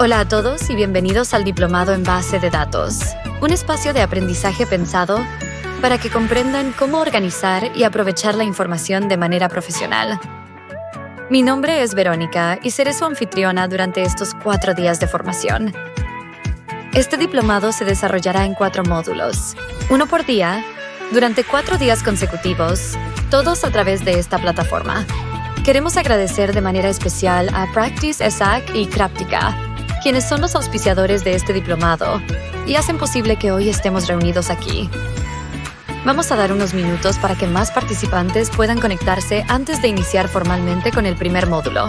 Hola a todos y bienvenidos al Diplomado en Base de Datos, un espacio de aprendizaje pensado para que comprendan cómo organizar y aprovechar la información de manera profesional. Mi nombre es Verónica y seré su anfitriona durante estos 4 días de formación. Este diplomado se desarrollará en 4 módulos, uno por día, durante 4 días consecutivos, todos a través de esta plataforma. Queremos agradecer de manera especial a Practice ESAC y Craptica, quienes son los auspiciadores de este diplomado y hacen posible que hoy estemos reunidos aquí. Vamos a dar unos minutos para que más participantes puedan conectarse antes de iniciar formalmente con el primer módulo.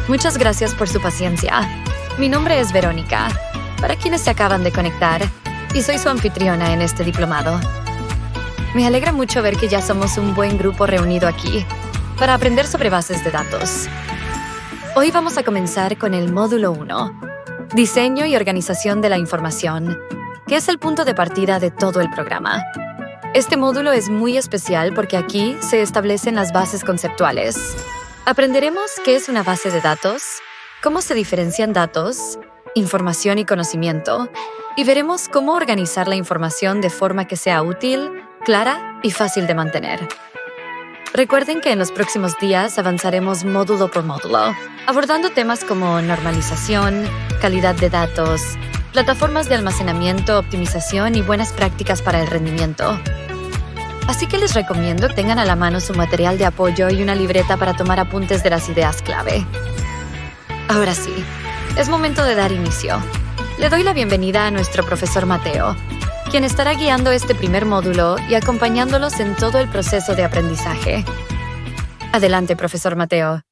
Muchas gracias por su paciencia. Mi nombre es Verónica, para quienes se acaban de conectar, y soy su anfitriona en este diplomado. Me alegra mucho ver que ya somos un buen grupo reunido aquí para aprender sobre bases de datos. Hoy vamos a comenzar con el módulo 1, Diseño y Organización de la Información, que es el punto de partida de todo el programa. Este módulo es muy especial porque aquí se establecen las bases conceptuales. Aprenderemos qué es una base de datos, cómo se diferencian datos, información y conocimiento, y veremos cómo organizar la información de forma que sea útil, clara y fácil de mantener. Recuerden que en los próximos días avanzaremos módulo por módulo, abordando temas como normalización, calidad de datos, plataformas de almacenamiento, optimización y buenas prácticas para el rendimiento. Así que les recomiendo que tengan a la mano su material de apoyo y una libreta para tomar apuntes de las ideas clave. Ahora sí, es momento de dar inicio. Le doy la bienvenida a nuestro profesor Mateo, quien estará guiando este primer módulo y acompañándolos en todo el proceso de aprendizaje. Adelante, profesor Mateo.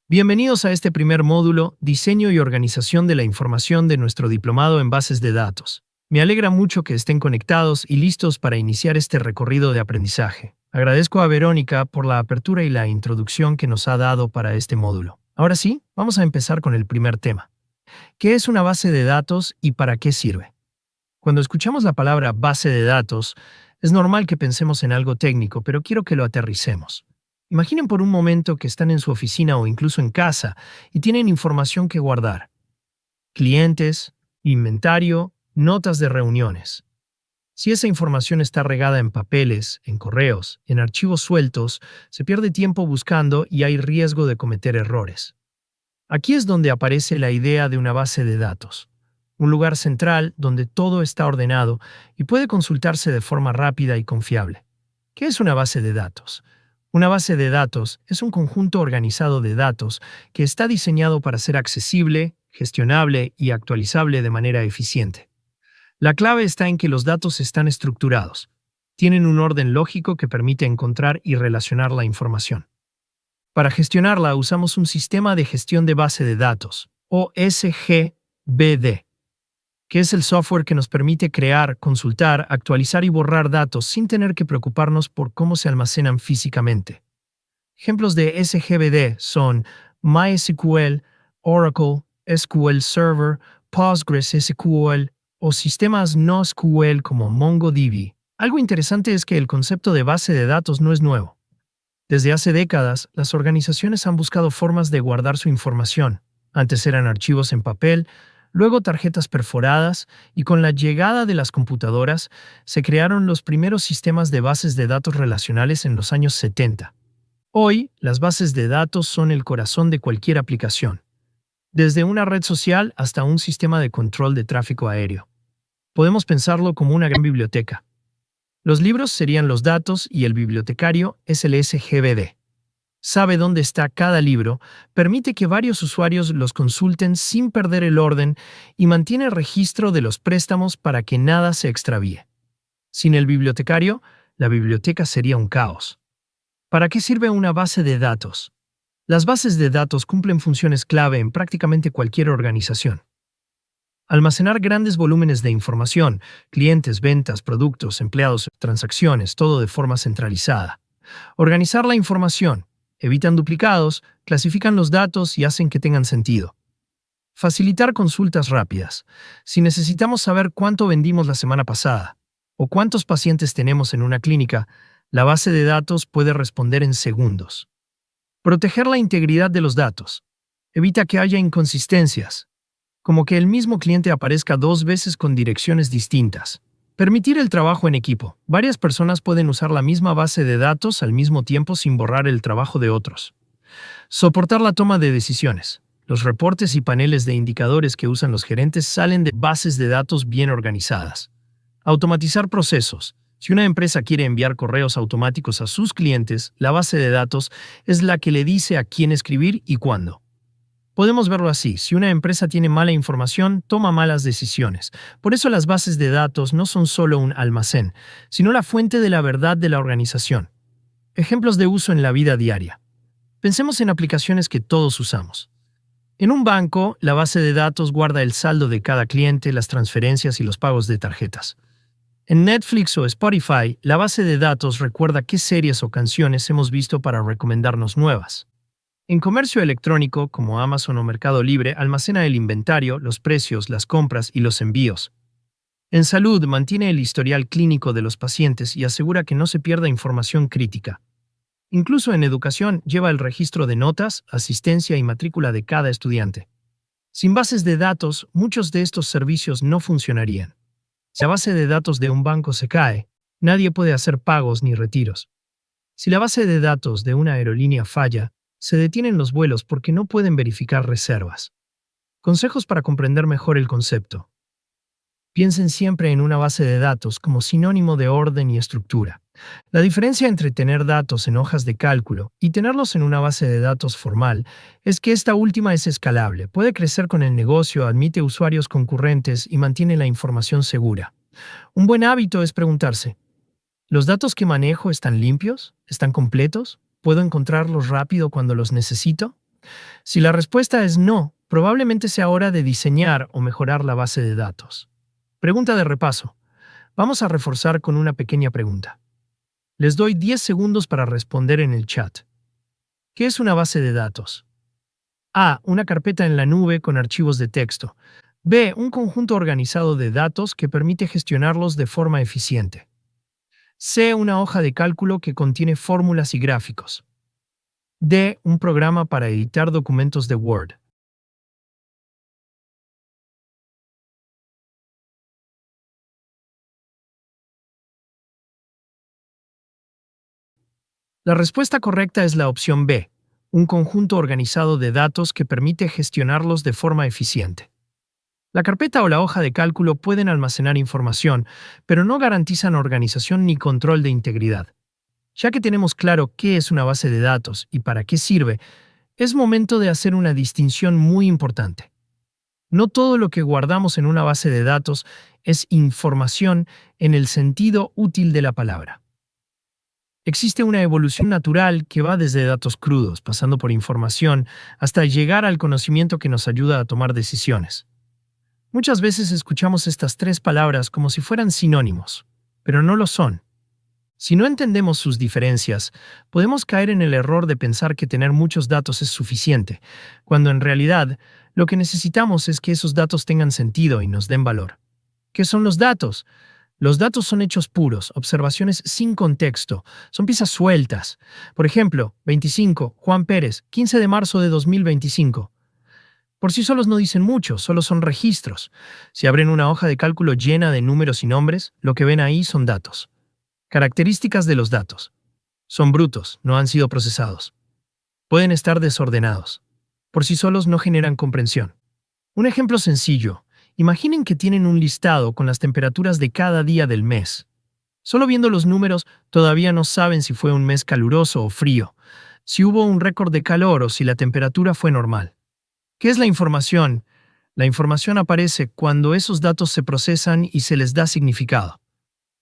Bienvenidos a este primer módulo, Diseño y Organización de la Información de nuestro diplomado en Bases de Datos. Me alegra mucho que estén conectados y listos para iniciar este recorrido de aprendizaje. Agradezco a Verónica por la apertura y la introducción que nos ha dado para este módulo. Ahora sí, vamos a empezar con el primer tema. ¿Qué es una base de datos y para qué sirve? Cuando escuchamos la palabra base de datos, es normal que pensemos en algo técnico, pero quiero que lo aterricemos. Imaginen por un momento que están en su oficina o incluso en casa y tienen información que guardar. Clientes, inventario, notas de reuniones. Si esa información está regada en papeles, en correos, en archivos sueltos, se pierde tiempo buscando y hay riesgo de cometer errores. Aquí es donde aparece la idea de una base de datos. Un lugar central donde todo está ordenado y puede consultarse de forma rápida y confiable. ¿Qué es una base de datos? Una base de datos es un conjunto organizado de datos que está diseñado para ser accesible, gestionable y actualizable de manera eficiente. La clave está en que los datos están estructurados. Tienen un orden lógico que permite encontrar y relacionar la información. Para gestionarla usamos un sistema de gestión de base de datos, o SGBD, que es el software que nos permite crear, consultar, actualizar y borrar datos sin tener que preocuparnos por cómo se almacenan físicamente. Ejemplos de SGBD son MySQL, Oracle, SQL Server, PostgreSQL, o sistemas NoSQL como MongoDB. Algo interesante es que el concepto de base de datos no es nuevo. Desde hace décadas, las organizaciones han buscado formas de guardar su información. Antes eran archivos en papel, luego tarjetas perforadas, y con la llegada de las computadoras, se crearon los primeros sistemas de bases de datos relacionales en los años 70. Hoy, las bases de datos son el corazón de cualquier aplicación, desde una red social hasta un sistema de control de tráfico aéreo. Podemos pensarlo como una gran biblioteca. Los libros serían los datos y el bibliotecario es el SGBD. Sabe dónde está cada libro, permite que varios usuarios los consulten sin perder el orden y mantiene registro de los préstamos para que nada se extravíe. Sin el bibliotecario, la biblioteca sería un caos. ¿Para qué sirve una base de datos? Las bases de datos cumplen funciones clave en prácticamente cualquier organización. Almacenar grandes volúmenes de información, clientes, ventas, productos, empleados, transacciones, todo de forma centralizada. Organizar la información, evitan duplicados, clasifican los datos y hacen que tengan sentido. Facilitar consultas rápidas. Si necesitamos saber cuánto vendimos la semana pasada o cuántos pacientes tenemos en una clínica, la base de datos puede responder en segundos. Proteger la integridad de los datos. Evita que haya inconsistencias, como que el mismo cliente aparezca 2 veces con direcciones distintas. Permitir el trabajo en equipo. Varias personas pueden usar la misma base de datos al mismo tiempo sin borrar el trabajo de otros. Soportar la toma de decisiones. Los reportes y paneles de indicadores que usan los gerentes salen de bases de datos bien organizadas. Automatizar procesos. Si una empresa quiere enviar correos automáticos a sus clientes, la base de datos es la que le dice a quién escribir y cuándo. Podemos verlo así: si una empresa tiene mala información, toma malas decisiones. Por eso las bases de datos no son solo un almacén, sino la fuente de la verdad de la organización. Ejemplos de uso en la vida diaria. Pensemos en aplicaciones que todos usamos. En un banco, la base de datos guarda el saldo de cada cliente, las transferencias y los pagos de tarjetas. En Netflix o Spotify, la base de datos recuerda qué series o canciones hemos visto para recomendarnos nuevas. En comercio electrónico, como Amazon o Mercado Libre, almacena el inventario, los precios, las compras y los envíos. En salud, mantiene el historial clínico de los pacientes y asegura que no se pierda información crítica. Incluso en educación, lleva el registro de notas, asistencia y matrícula de cada estudiante. Sin bases de datos, muchos de estos servicios no funcionarían. Si la base de datos de un banco se cae, nadie puede hacer pagos ni retiros. Si la base de datos de una aerolínea falla, se detienen los vuelos porque no pueden verificar reservas. Consejos para comprender mejor el concepto. Piensen siempre en una base de datos como sinónimo de orden y estructura. La diferencia entre tener datos en hojas de cálculo y tenerlos en una base de datos formal es que esta última es escalable, puede crecer con el negocio, admite usuarios concurrentes y mantiene la información segura. Un buen hábito es preguntarse, ¿los datos que manejo están limpios? ¿Están completos? ¿Puedo encontrarlos rápido cuando los necesito? Si la respuesta es no, probablemente sea hora de diseñar o mejorar la base de datos. Pregunta de repaso. Vamos a reforzar con una pequeña pregunta. Les doy 10 segundos para responder en el chat. ¿Qué es una base de datos? A. Una carpeta en la nube con archivos de texto. B. Un conjunto organizado de datos que permite gestionarlos de forma eficiente. C. Una hoja de cálculo que contiene fórmulas y gráficos. D. Un programa para editar documentos de Word. La respuesta correcta es la opción B, un conjunto organizado de datos que permite gestionarlos de forma eficiente. La carpeta o la hoja de cálculo pueden almacenar información, pero no garantizan organización ni control de integridad. Ya que tenemos claro qué es una base de datos y para qué sirve, es momento de hacer una distinción muy importante. No todo lo que guardamos en una base de datos es información en el sentido útil de la palabra. Existe una evolución natural que va desde datos crudos, pasando por información, hasta llegar al conocimiento que nos ayuda a tomar decisiones. Muchas veces escuchamos estas tres palabras como si fueran sinónimos, pero no lo son. Si no entendemos sus diferencias, podemos caer en el error de pensar que tener muchos datos es suficiente, cuando en realidad lo que necesitamos es que esos datos tengan sentido y nos den valor. ¿Qué son los datos? Los datos son hechos puros, observaciones sin contexto, son piezas sueltas. Por ejemplo, 25, Juan Pérez, 15 de marzo de 2025. Por sí solos no dicen mucho, solo son registros. Si abren una hoja de cálculo llena de números y nombres, lo que ven ahí son datos. Características de los datos. Son brutos, no han sido procesados. Pueden estar desordenados. Por sí solos no generan comprensión. Un ejemplo sencillo. Imaginen que tienen un listado con las temperaturas de cada día del mes. Solo viendo los números, todavía no saben si fue un mes caluroso o frío, si hubo un récord de calor o si la temperatura fue normal. ¿Qué es la información? La información aparece cuando esos datos se procesan y se les da significado.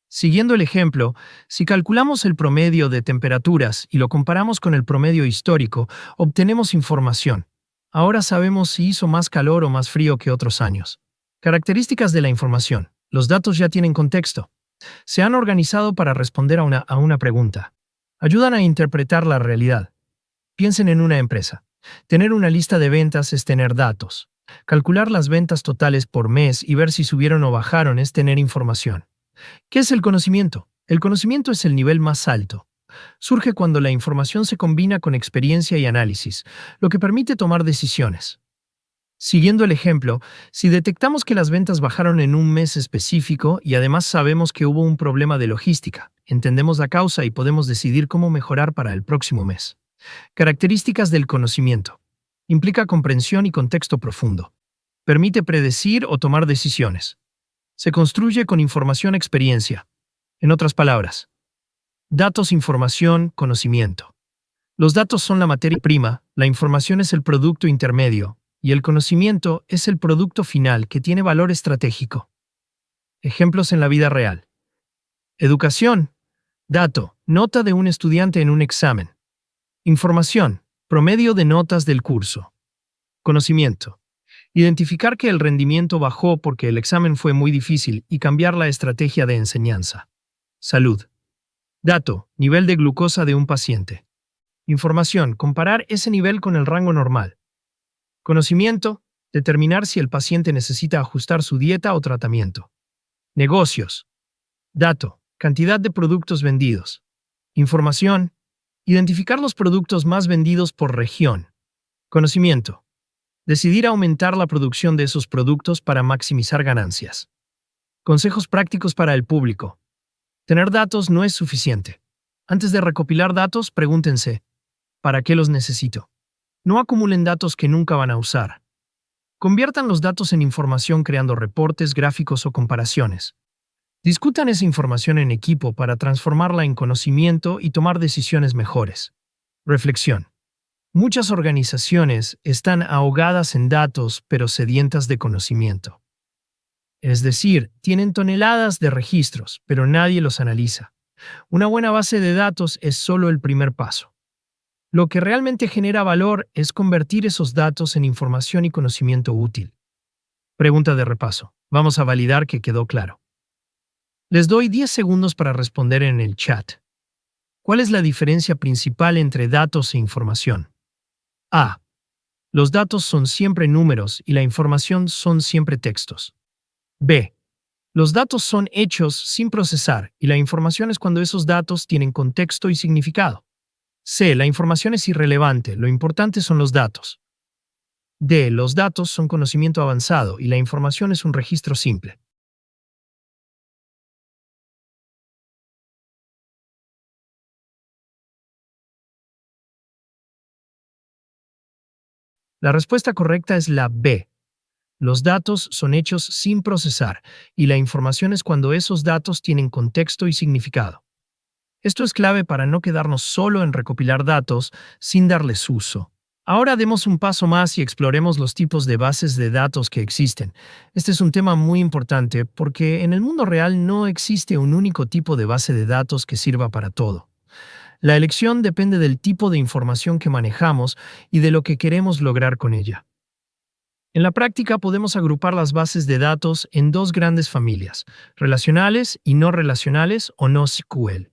Siguiendo el ejemplo, si calculamos el promedio de temperaturas y lo comparamos con el promedio histórico, obtenemos información. Ahora sabemos si hizo más calor o más frío que otros años. Características de la información. Los datos ya tienen contexto. Se han organizado para responder a una pregunta. Ayudan a interpretar la realidad. Piensen en una empresa. Tener una lista de ventas es tener datos. Calcular las ventas totales por mes y ver si subieron o bajaron es tener información. ¿Qué es el conocimiento? El conocimiento es el nivel más alto. Surge cuando la información se combina con experiencia y análisis, lo que permite tomar decisiones. Siguiendo el ejemplo, si detectamos que las ventas bajaron en un mes específico y además sabemos que hubo un problema de logística, entendemos la causa y podemos decidir cómo mejorar para el próximo mes. Características del conocimiento. Implica comprensión y contexto profundo. Permite predecir o tomar decisiones. Se construye con información-experiencia. En otras palabras, datos, información, conocimiento. Los datos son la materia prima, la información es el producto intermedio, y el conocimiento es el producto final que tiene valor estratégico. Ejemplos en la vida real. Educación. Dato. Nota de un estudiante en un examen. Información. Promedio de notas del curso. Conocimiento. Identificar que el rendimiento bajó porque el examen fue muy difícil y cambiar la estrategia de enseñanza. Salud. Dato. Nivel de glucosa de un paciente. Información. Comparar ese nivel con el rango normal. Conocimiento. Determinar si el paciente necesita ajustar su dieta o tratamiento. Negocios. Dato. Cantidad de productos vendidos. Información. Identificar los productos más vendidos por región. Conocimiento. Decidir aumentar la producción de esos productos para maximizar ganancias. Consejos prácticos para el público. Tener datos no es suficiente. Antes de recopilar datos, pregúntense, ¿para qué los necesito? No acumulen datos que nunca van a usar. Conviertan los datos en información creando reportes, gráficos o comparaciones. Discutan esa información en equipo para transformarla en conocimiento y tomar decisiones mejores. Reflexión. Muchas organizaciones están ahogadas en datos pero sedientas de conocimiento. Es decir, tienen toneladas de registros, pero nadie los analiza. Una buena base de datos es solo el primer paso. Lo que realmente genera valor es convertir esos datos en información y conocimiento útil. Pregunta de repaso. Vamos a validar que quedó claro. Les doy 10 segundos para responder en el chat. ¿Cuál es la diferencia principal entre datos e información? A. Los datos son siempre números y la información son siempre textos. B. Los datos son hechos sin procesar y la información es cuando esos datos tienen contexto y significado. C. La información es irrelevante, lo importante son los datos. D. Los datos son conocimiento avanzado y la información es un registro simple. La respuesta correcta es la B. Los datos son hechos sin procesar y la información es cuando esos datos tienen contexto y significado. Esto es clave para no quedarnos solo en recopilar datos sin darles uso. Ahora demos un paso más y exploremos los tipos de bases de datos que existen. Este es un tema muy importante porque en el mundo real no existe un único tipo de base de datos que sirva para todo. La elección depende del tipo de información que manejamos y de lo que queremos lograr con ella. En la práctica podemos agrupar las bases de datos en dos grandes familias, relacionales y no relacionales o NoSQL.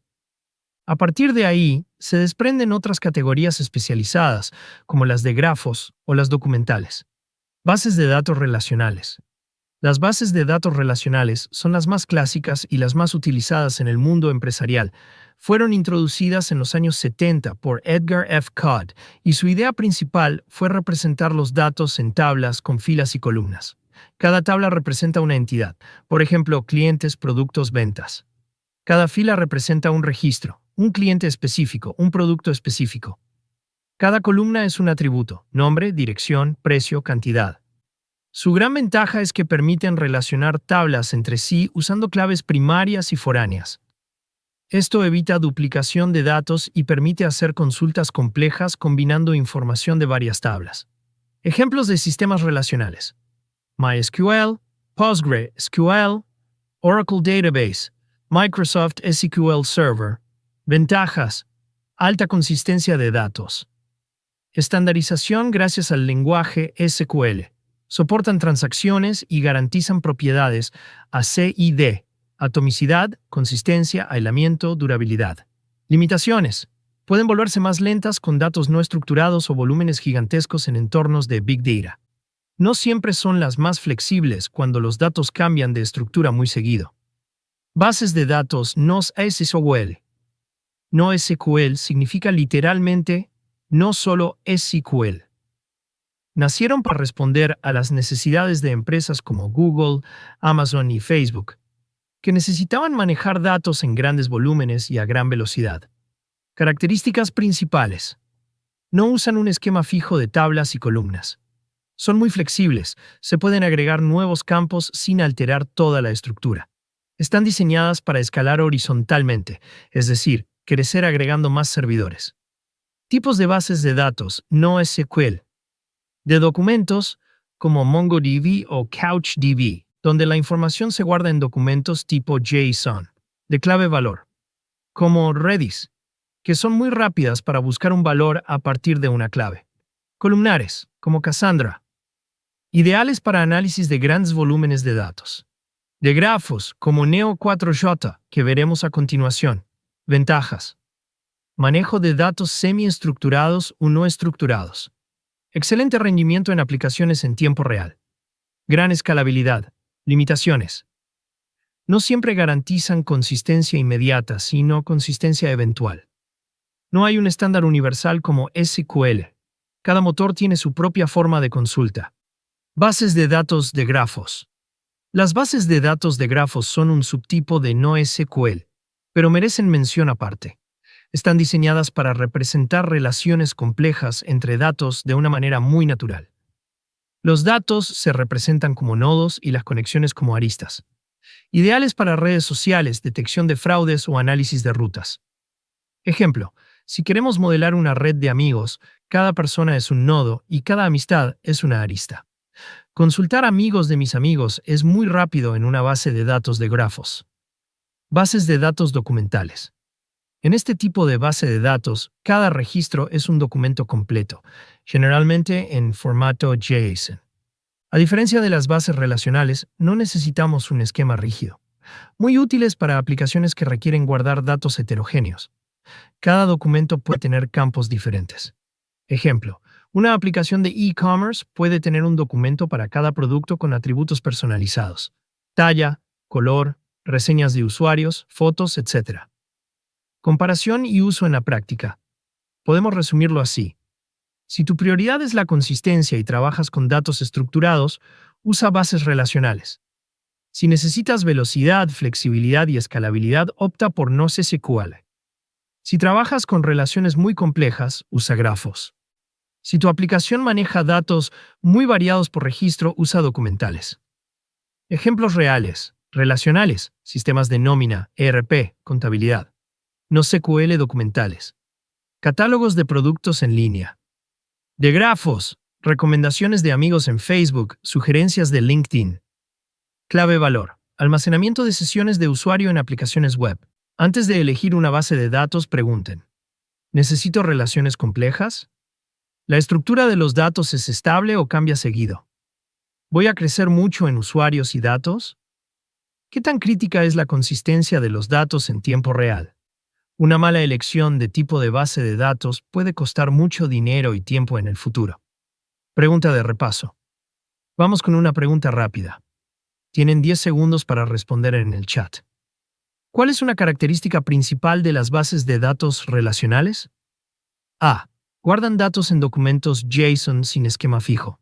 A partir de ahí, se desprenden otras categorías especializadas, como las de grafos o las documentales. Bases de datos relacionales. Las bases de datos relacionales son las más clásicas y las más utilizadas en el mundo empresarial. Fueron introducidas en los años 70 por Edgar F. Codd y su idea principal fue representar los datos en tablas con filas y columnas. Cada tabla representa una entidad, por ejemplo, clientes, productos, ventas. Cada fila representa un registro, un cliente específico, un producto específico. Cada columna es un atributo, nombre, dirección, precio, cantidad. Su gran ventaja es que permiten relacionar tablas entre sí usando claves primarias y foráneas. Esto evita duplicación de datos y permite hacer consultas complejas combinando información de varias tablas. Ejemplos de sistemas relacionales: MySQL, PostgreSQL, Oracle Database, Microsoft SQL Server. Ventajas: alta consistencia de datos. Estandarización gracias al lenguaje SQL. Soportan transacciones y garantizan propiedades A, C y D. Atomicidad, consistencia, aislamiento, durabilidad. Limitaciones: pueden volverse más lentas con datos no estructurados o volúmenes gigantescos en entornos de Big Data. No siempre son las más flexibles cuando los datos cambian de estructura muy seguido. Bases de datos NoSQL. NoSQL significa literalmente no solo SQL. Nacieron para responder a las necesidades de empresas como Google, Amazon y Facebook, que necesitaban manejar datos en grandes volúmenes y a gran velocidad. Características principales: no usan un esquema fijo de tablas y columnas. Son muy flexibles, se pueden agregar nuevos campos sin alterar toda la estructura. Están diseñadas para escalar horizontalmente, es decir, crecer agregando más servidores. Tipos de bases de datos NoSQL. De documentos, como MongoDB o CouchDB, donde la información se guarda en documentos tipo JSON. De clave valor, como Redis. que son muy rápidas para buscar un valor a partir de una clave. Columnares, como Cassandra, ideales para análisis de grandes volúmenes de datos. De grafos, como Neo4j, que veremos a continuación. Ventajas. Manejo de datos semi-estructurados o no estructurados. Excelente rendimiento en aplicaciones en tiempo real. Gran escalabilidad. Limitaciones. No siempre garantizan consistencia inmediata, sino consistencia eventual. No hay un estándar universal como SQL. Cada motor tiene su propia forma de consulta. Bases de datos de grafos. Las bases de datos de grafos son un subtipo de NoSQL, pero merecen mención aparte. Están diseñadas para representar relaciones complejas entre datos de una manera muy natural. Los datos se representan como nodos y las conexiones como aristas. Ideales para redes sociales, detección de fraudes o análisis de rutas. Ejemplo, si queremos modelar una red de amigos, cada persona es un nodo y cada amistad es una arista. Consultar amigos de mis amigos es muy rápido en una base de datos de grafos. Bases de datos documentales. En este tipo de base de datos, cada registro es un documento completo, generalmente en formato JSON. A diferencia de las bases relacionales, no necesitamos un esquema rígido. Muy útiles para aplicaciones que requieren guardar datos heterogéneos. Cada documento puede tener campos diferentes. Ejemplo, una aplicación de e-commerce puede tener un documento para cada producto con atributos personalizados. Talla, color, reseñas de usuarios, fotos, etc. Comparación y uso en la práctica. Podemos resumirlo así. Si tu prioridad es la consistencia y trabajas con datos estructurados, usa bases relacionales. Si necesitas velocidad, flexibilidad y escalabilidad, opta por NoSQL. Si trabajas con relaciones muy complejas, usa grafos. Si tu aplicación maneja datos muy variados por registro, usa documentales. Ejemplos reales, relacionales, sistemas de nómina, ERP, contabilidad. NoSQL documentales. Catálogos de productos en línea. De grafos, recomendaciones de amigos en Facebook, sugerencias de LinkedIn. Clave valor, almacenamiento de sesiones de usuario en aplicaciones web. Antes de elegir una base de datos, pregunten: ¿necesito relaciones complejas? ¿La estructura de los datos es estable o cambia seguido? ¿Voy a crecer mucho en usuarios y datos? ¿Qué tan crítica es la consistencia de los datos en tiempo real? Una mala elección de tipo de base de datos puede costar mucho dinero y tiempo en el futuro. Pregunta de repaso. Vamos con una pregunta rápida. Tienen 10 segundos para responder en el chat. ¿Cuál es una característica principal de las bases de datos relacionales? A. Guardan datos en documentos JSON sin esquema fijo.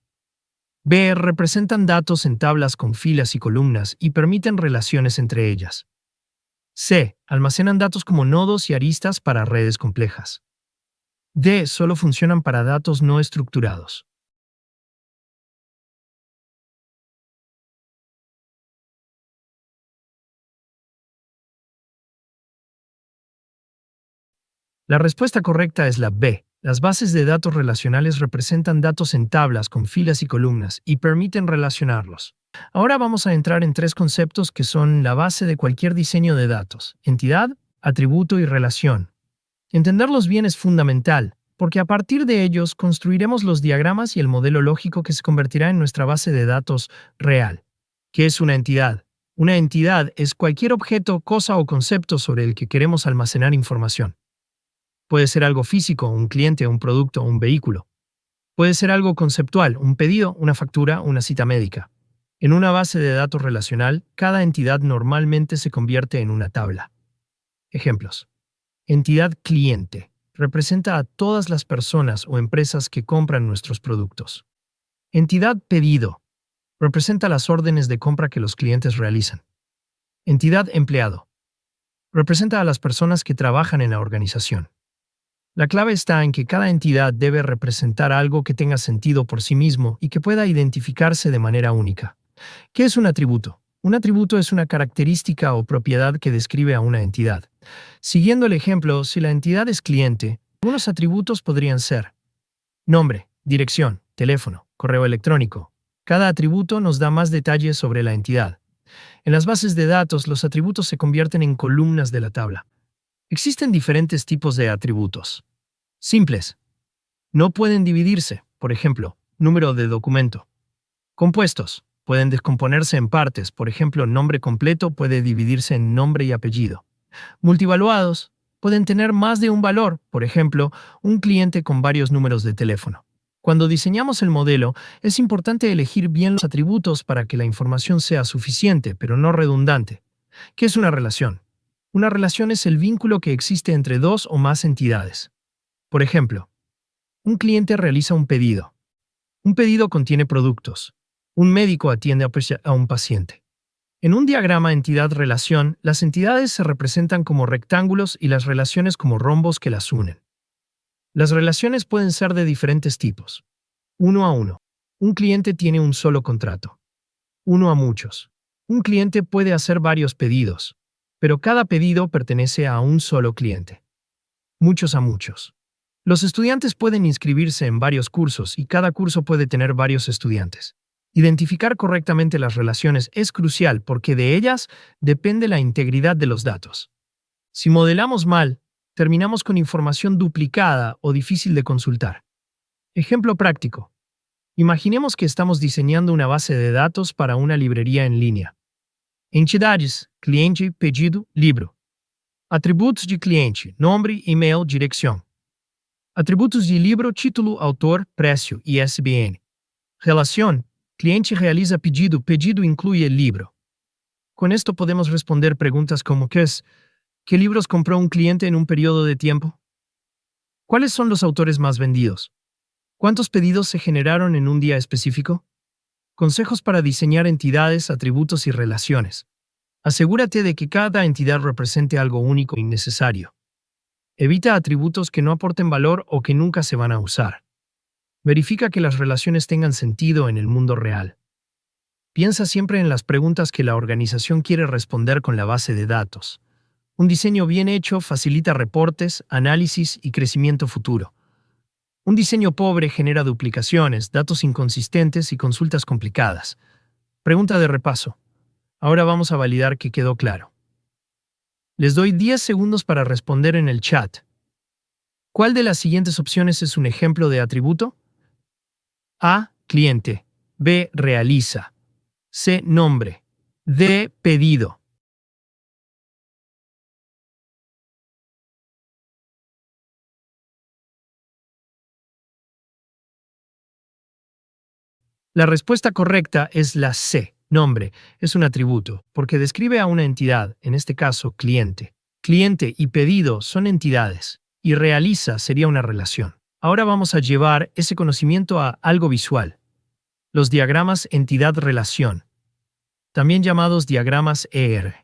B. Representan datos en tablas con filas y columnas y permiten relaciones entre ellas. C. Almacenan datos como nodos y aristas para redes complejas. D. Solo funcionan para datos no estructurados. La respuesta correcta es la B. Las bases de datos relacionales representan datos en tablas con filas y columnas y permiten relacionarlos. Ahora vamos a entrar en 3 conceptos que son la base de cualquier diseño de datos: entidad, atributo y relación. Entenderlos bien es fundamental, porque a partir de ellos construiremos los diagramas y el modelo lógico que se convertirá en nuestra base de datos real. ¿Qué es una entidad? Una entidad es cualquier objeto, cosa o concepto sobre el que queremos almacenar información. Puede ser algo físico, un cliente, un producto, un vehículo. Puede ser algo conceptual, un pedido, una factura, una cita médica. En una base de datos relacional, cada entidad normalmente se convierte en una tabla. Ejemplos. Entidad cliente. Representa a todas las personas o empresas que compran nuestros productos. Entidad pedido. Representa las órdenes de compra que los clientes realizan. Entidad empleado. Representa a las personas que trabajan en la organización. La clave está en que cada entidad debe representar algo que tenga sentido por sí mismo y que pueda identificarse de manera única. ¿Qué es un atributo? Un atributo es una característica o propiedad que describe a una entidad. Siguiendo el ejemplo, si la entidad es cliente, algunos atributos podrían ser: nombre, dirección, teléfono, correo electrónico. Cada atributo nos da más detalles sobre la entidad. En las bases de datos, los atributos se convierten en columnas de la tabla. Existen diferentes tipos de atributos. Simples. No pueden dividirse, por ejemplo, número de documento. Compuestos. Pueden descomponerse en partes, por ejemplo, nombre completo puede dividirse en nombre y apellido. Multivaluados. Pueden tener más de un valor, por ejemplo, un cliente con varios números de teléfono. Cuando diseñamos el modelo, es importante elegir bien los atributos para que la información sea suficiente, pero no redundante. ¿Qué es una relación? Una relación es el vínculo que existe entre dos o más entidades. Por ejemplo, un cliente realiza un pedido. Un pedido contiene productos. Un médico atiende a un paciente. En un diagrama entidad-relación, las entidades se representan como rectángulos y las relaciones como rombos que las unen. Las relaciones pueden ser de diferentes tipos. Uno a uno. Un cliente tiene un solo contrato. Uno a muchos. Un cliente puede hacer varios pedidos, pero cada pedido pertenece a un solo cliente. Muchos a muchos. Los estudiantes pueden inscribirse en varios cursos y cada curso puede tener varios estudiantes. Identificar correctamente las relaciones es crucial porque de ellas depende la integridad de los datos. Si modelamos mal, terminamos con información duplicada o difícil de consultar. Ejemplo práctico. Imaginemos que estamos diseñando una base de datos para una librería en línea. Entidades, cliente, pedido, libro. Atributos de cliente, nombre, e-mail, dirección. Atributos de libro, título, autor, precio, ISBN. Relación. Cliente realiza pedido, pedido incluye el libro. Con esto podemos responder preguntas como ¿qué libros compró un cliente en un periodo de tiempo? ¿Cuáles son los autores más vendidos? ¿Cuántos pedidos se generaron en un día específico? Consejos para diseñar entidades, atributos y relaciones. Asegúrate de que cada entidad represente algo único y necesario. Evita atributos que no aporten valor o que nunca se van a usar. Verifica que las relaciones tengan sentido en el mundo real. Piensa siempre en las preguntas que la organización quiere responder con la base de datos. Un diseño bien hecho facilita reportes, análisis y crecimiento futuro. Un diseño pobre genera duplicaciones, datos inconsistentes y consultas complicadas. Pregunta de repaso. Ahora vamos a validar que quedó claro. Les doy 10 segundos para responder en el chat. ¿Cuál de las siguientes opciones es un ejemplo de atributo? A. Cliente. B. Realiza. C. Nombre. D. Pedido. La respuesta correcta es la C. Nombre. Es un atributo, porque describe a una entidad, en este caso, cliente. Cliente y pedido son entidades, y realiza sería una relación. Ahora vamos a llevar ese conocimiento a algo visual. Los diagramas entidad-relación, también llamados diagramas ER.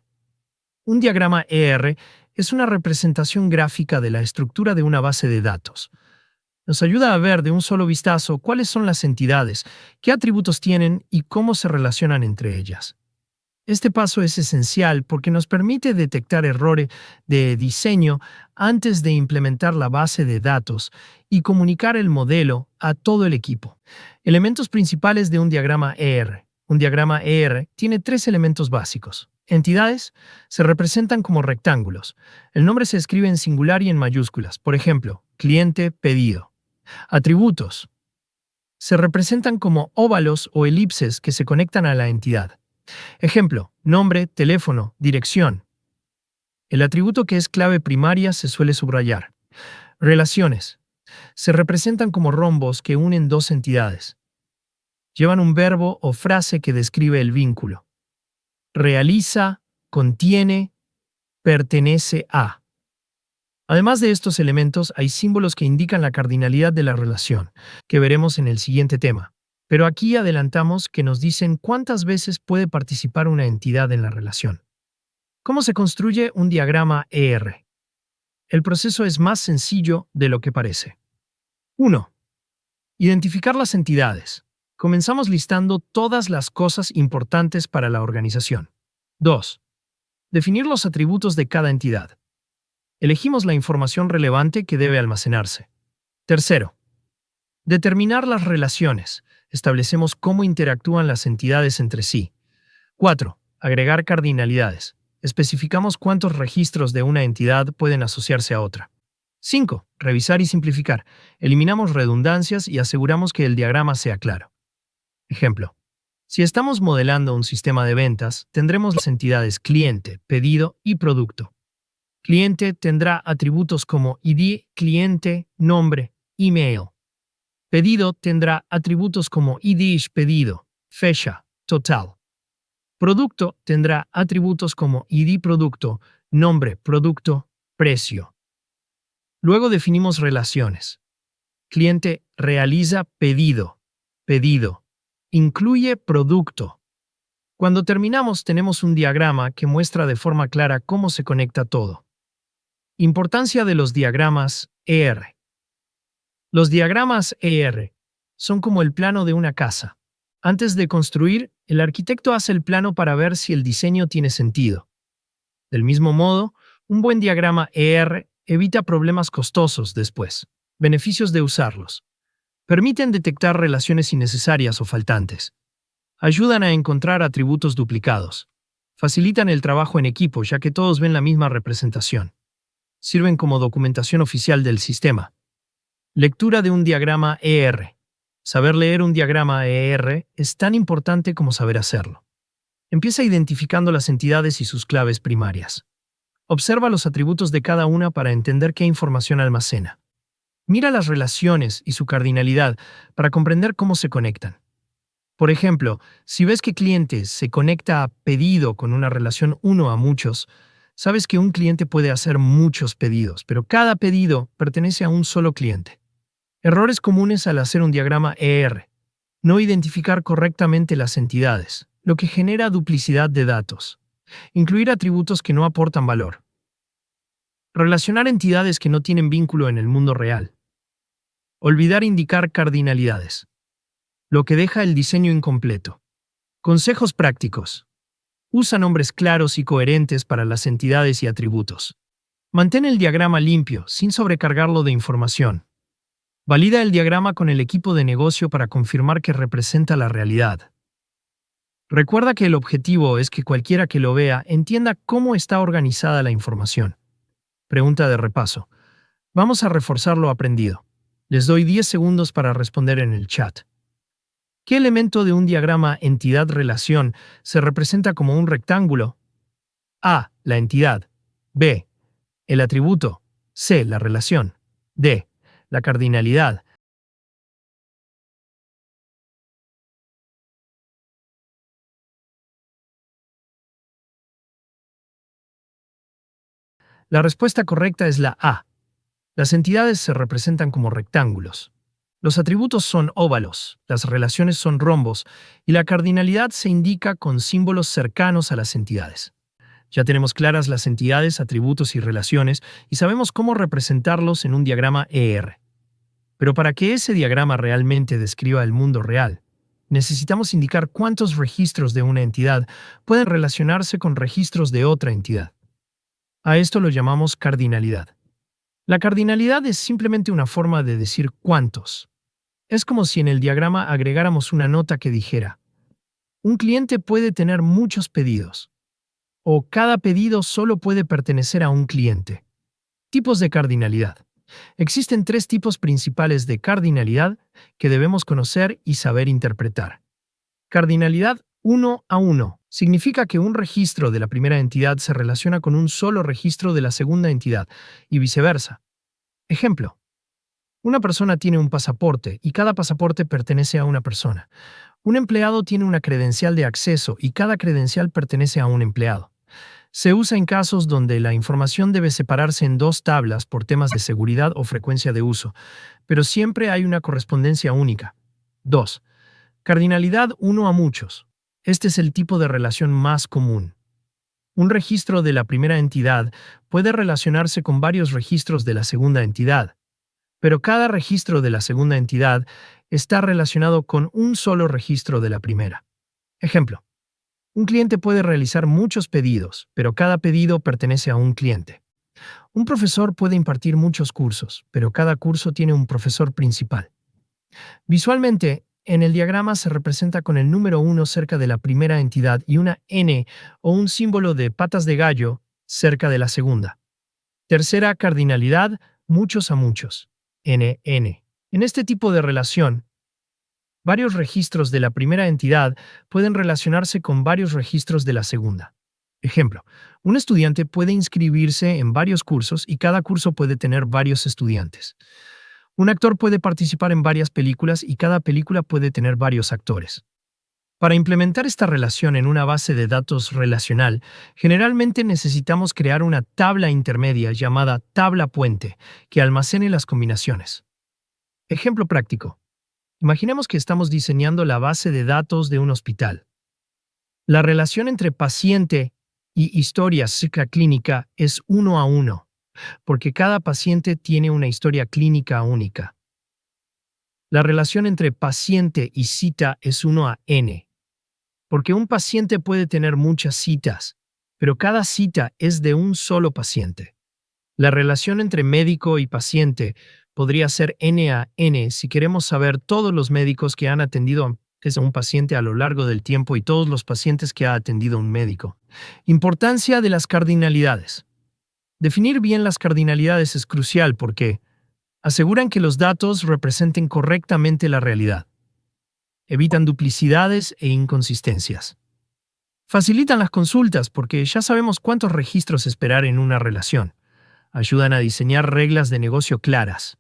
Un diagrama ER es una representación gráfica de la estructura de una base de datos. Nos ayuda a ver de un solo vistazo cuáles son las entidades, qué atributos tienen y cómo se relacionan entre ellas. Este paso es esencial porque nos permite detectar errores de diseño antes de implementar la base de datos y comunicar el modelo a todo el equipo. Elementos principales de un diagrama ER. Un diagrama ER tiene 3 elementos básicos. Entidades se representan como rectángulos. El nombre se escribe en singular y en mayúsculas. Por ejemplo, cliente, pedido. Atributos se representan como óvalos o elipses que se conectan a la entidad. Ejemplo, nombre, teléfono, dirección. El atributo que es clave primaria se suele subrayar. Relaciones se representan como rombos que unen dos entidades. Llevan un verbo o frase que describe el vínculo. Realiza, contiene, pertenece a. Además de estos elementos, hay símbolos que indican la cardinalidad de la relación, que veremos en el siguiente tema. Pero aquí adelantamos que nos dicen cuántas veces puede participar una entidad en la relación. ¿Cómo se construye un diagrama ER? El proceso es más sencillo de lo que parece. 1. Identificar las entidades. Comenzamos listando todas las cosas importantes para la organización. 2. Definir los atributos de cada entidad. Elegimos la información relevante que debe almacenarse. 3. Determinar las relaciones. Establecemos cómo interactúan las entidades entre sí. 4. Agregar cardinalidades. Especificamos cuántos registros de una entidad pueden asociarse a otra. 5. Revisar y simplificar. Eliminamos redundancias y aseguramos que el diagrama sea claro. Ejemplo. Si estamos modelando un sistema de ventas, tendremos las entidades cliente, pedido y producto. Cliente tendrá atributos como ID, cliente, nombre, email. Pedido tendrá atributos como ID, pedido, fecha, total. Producto tendrá atributos como ID producto, nombre producto, precio. Luego definimos relaciones. Cliente realiza pedido, pedido. Incluye producto. Cuando terminamos tenemos un diagrama que muestra de forma clara cómo se conecta todo. Importancia de los diagramas ER. Los diagramas ER son como el plano de una casa. Antes de construir, el arquitecto hace el plano para ver si el diseño tiene sentido. Del mismo modo, un buen diagrama ER evita problemas costosos después. Beneficios de usarlos. Permiten detectar relaciones innecesarias o faltantes. Ayudan a encontrar atributos duplicados. Facilitan el trabajo en equipo ya que todos ven la misma representación. Sirven como documentación oficial del sistema. Lectura de un diagrama ER. Saber leer un diagrama ER es tan importante como saber hacerlo. Empieza identificando las entidades y sus claves primarias. Observa los atributos de cada una para entender qué información almacena. Mira las relaciones y su cardinalidad para comprender cómo se conectan. Por ejemplo, si ves que cliente se conecta a pedido con una relación uno a muchos, sabes que un cliente puede hacer muchos pedidos, pero cada pedido pertenece a un solo cliente. Errores comunes al hacer un diagrama ER. No identificar correctamente las entidades, lo que genera duplicidad de datos. Incluir atributos que no aportan valor. Relacionar entidades que no tienen vínculo en el mundo real. Olvidar indicar cardinalidades. Lo que deja el diseño incompleto. Consejos prácticos. Usa nombres claros y coherentes para las entidades y atributos. Mantén el diagrama limpio, sin sobrecargarlo de información. Valida el diagrama con el equipo de negocio para confirmar que representa la realidad. Recuerda que el objetivo es que cualquiera que lo vea entienda cómo está organizada la información. Pregunta de repaso. Vamos a reforzar lo aprendido. Les doy 10 segundos para responder en el chat. ¿Qué elemento de un diagrama entidad-relación se representa como un rectángulo? A. La entidad. B. El atributo. C. La relación. D. La cardinalidad. La respuesta correcta es la A. Las entidades se representan como rectángulos. Los atributos son óvalos, las relaciones son rombos y la cardinalidad se indica con símbolos cercanos a las entidades. Ya tenemos claras las entidades, atributos y relaciones y sabemos cómo representarlos en un diagrama ER. Pero para que ese diagrama realmente describa el mundo real, necesitamos indicar cuántos registros de una entidad pueden relacionarse con registros de otra entidad. A esto lo llamamos cardinalidad. La cardinalidad es simplemente una forma de decir cuántos. Es como si en el diagrama agregáramos una nota que dijera: un cliente puede tener muchos pedidos, o cada pedido solo puede pertenecer a un cliente. Tipos de cardinalidad. Existen 3 tipos principales de cardinalidad que debemos conocer y saber interpretar. Cardinalidad 1 a 1 significa que un registro de la primera entidad se relaciona con un solo registro de la segunda entidad, y viceversa. Ejemplo. Una persona tiene un pasaporte y cada pasaporte pertenece a una persona. Un empleado tiene una credencial de acceso y cada credencial pertenece a un empleado. Se usa en casos donde la información debe separarse en 2 tablas por temas de seguridad o frecuencia de uso, pero siempre hay una correspondencia única. 2. Cardinalidad 1 a muchos. Este es el tipo de relación más común. Un registro de la primera entidad puede relacionarse con varios registros de la segunda entidad, pero cada registro de la segunda entidad está relacionado con un solo registro de la primera. Ejemplo. Un cliente puede realizar muchos pedidos, pero cada pedido pertenece a un cliente. Un profesor puede impartir muchos cursos, pero cada curso tiene un profesor principal. Visualmente, En el diagrama se representa con el número 1 cerca de la primera entidad y una N o un símbolo de patas de gallo cerca de la segunda. Tercera cardinalidad, muchos a muchos. NN. En este tipo de relación, varios registros de la primera entidad pueden relacionarse con varios registros de la segunda. Ejemplo, un estudiante puede inscribirse en varios cursos y cada curso puede tener varios estudiantes. Un actor puede participar en varias películas y cada película puede tener varios actores. Para implementar esta relación en una base de datos relacional, generalmente necesitamos crear una tabla intermedia llamada tabla puente que almacene las combinaciones. Ejemplo práctico. Imaginemos que estamos diseñando la base de datos de un hospital. La relación entre paciente y historia clínica es 1 a 1, porque cada paciente tiene una historia clínica única. La relación entre paciente y cita es 1 a n, porque un paciente puede tener muchas citas, pero cada cita es de un solo paciente. La relación entre médico y paciente podría ser n a n si queremos saber todos los médicos que han atendido a un paciente a lo largo del tiempo y todos los pacientes que ha atendido un médico. Importancia de las cardinalidades. Definir bien las cardinalidades es crucial porque aseguran que los datos representen correctamente la realidad. Evitan duplicidades e inconsistencias. Facilitan las consultas porque ya sabemos cuántos registros esperar en una relación. Ayudan a diseñar reglas de negocio claras.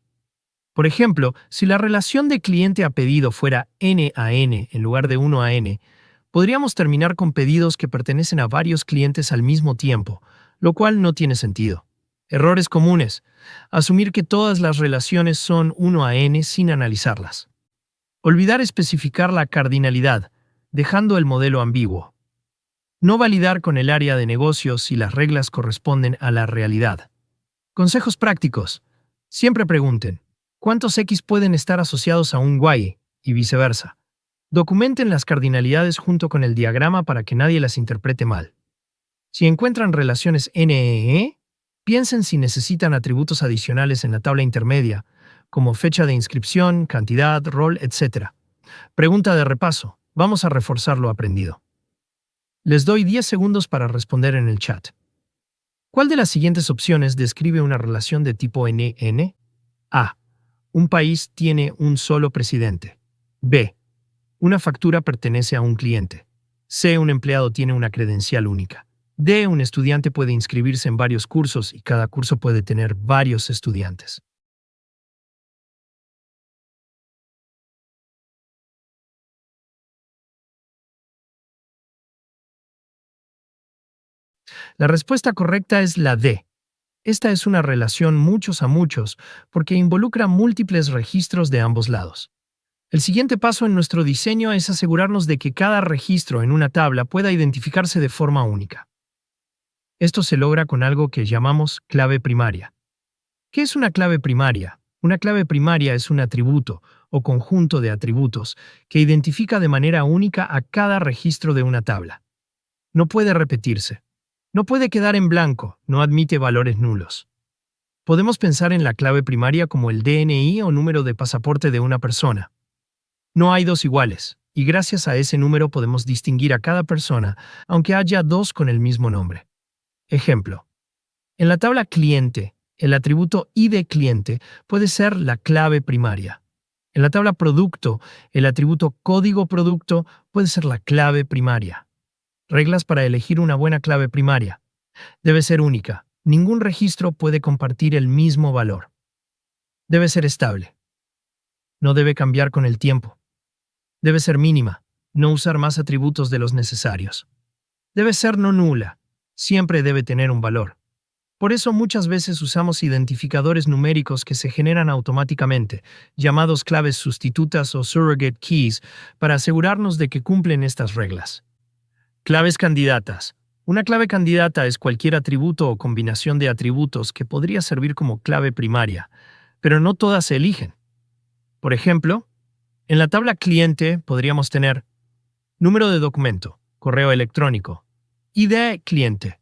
Por ejemplo, si la relación de cliente a pedido fuera n a n en lugar de 1 a n, podríamos terminar con pedidos que pertenecen a varios clientes al mismo tiempo, lo cual no tiene sentido. Errores comunes. Asumir que todas las relaciones son 1 a n sin analizarlas. Olvidar especificar la cardinalidad, dejando el modelo ambiguo. No validar con el área de negocios si las reglas corresponden a la realidad. Consejos prácticos. Siempre pregunten, ¿cuántos X pueden estar asociados a un Y? Y viceversa. Documenten las cardinalidades junto con el diagrama para que nadie las interprete mal. Si encuentran relaciones NEE, piensen si necesitan atributos adicionales en la tabla intermedia, como fecha de inscripción, cantidad, rol, etc. Pregunta de repaso. Vamos a reforzar lo aprendido. Les doy 10 segundos para responder en el chat. ¿Cuál de las siguientes opciones describe una relación de tipo NN? A. Un país tiene un solo presidente. B. Una factura pertenece a un cliente. C. Un empleado tiene una credencial única. D. Un estudiante puede inscribirse en varios cursos y cada curso puede tener varios estudiantes. La respuesta correcta es la D. Esta es una relación muchos a muchos porque involucra múltiples registros de ambos lados. El siguiente paso en nuestro diseño es asegurarnos de que cada registro en una tabla pueda identificarse de forma única. Esto se logra con algo que llamamos clave primaria. ¿Qué es una clave primaria? Una clave primaria es un atributo o conjunto de atributos que identifica de manera única a cada registro de una tabla. No puede repetirse. No puede quedar en blanco, no admite valores nulos. Podemos pensar en la clave primaria como el DNI o número de pasaporte de una persona. No hay dos iguales, y gracias a ese número podemos distinguir a cada persona, aunque haya dos con el mismo nombre. Ejemplo. En la tabla cliente, el atributo ID cliente puede ser la clave primaria. En la tabla producto, el atributo código producto puede ser la clave primaria. Reglas para elegir una buena clave primaria. Debe ser única. Ningún registro puede compartir el mismo valor. Debe ser estable. No debe cambiar con el tiempo. Debe ser mínima. No usar más atributos de los necesarios. Debe ser no nula. Siempre debe tener un valor. Por eso muchas veces usamos identificadores numéricos que se generan automáticamente, llamados claves sustitutas o surrogate keys, para asegurarnos de que cumplen estas reglas. Claves candidatas. Una clave candidata es cualquier atributo o combinación de atributos que podría servir como clave primaria, pero no todas se eligen. Por ejemplo, en la tabla cliente podríamos tener número de documento, correo electrónico, ID cliente,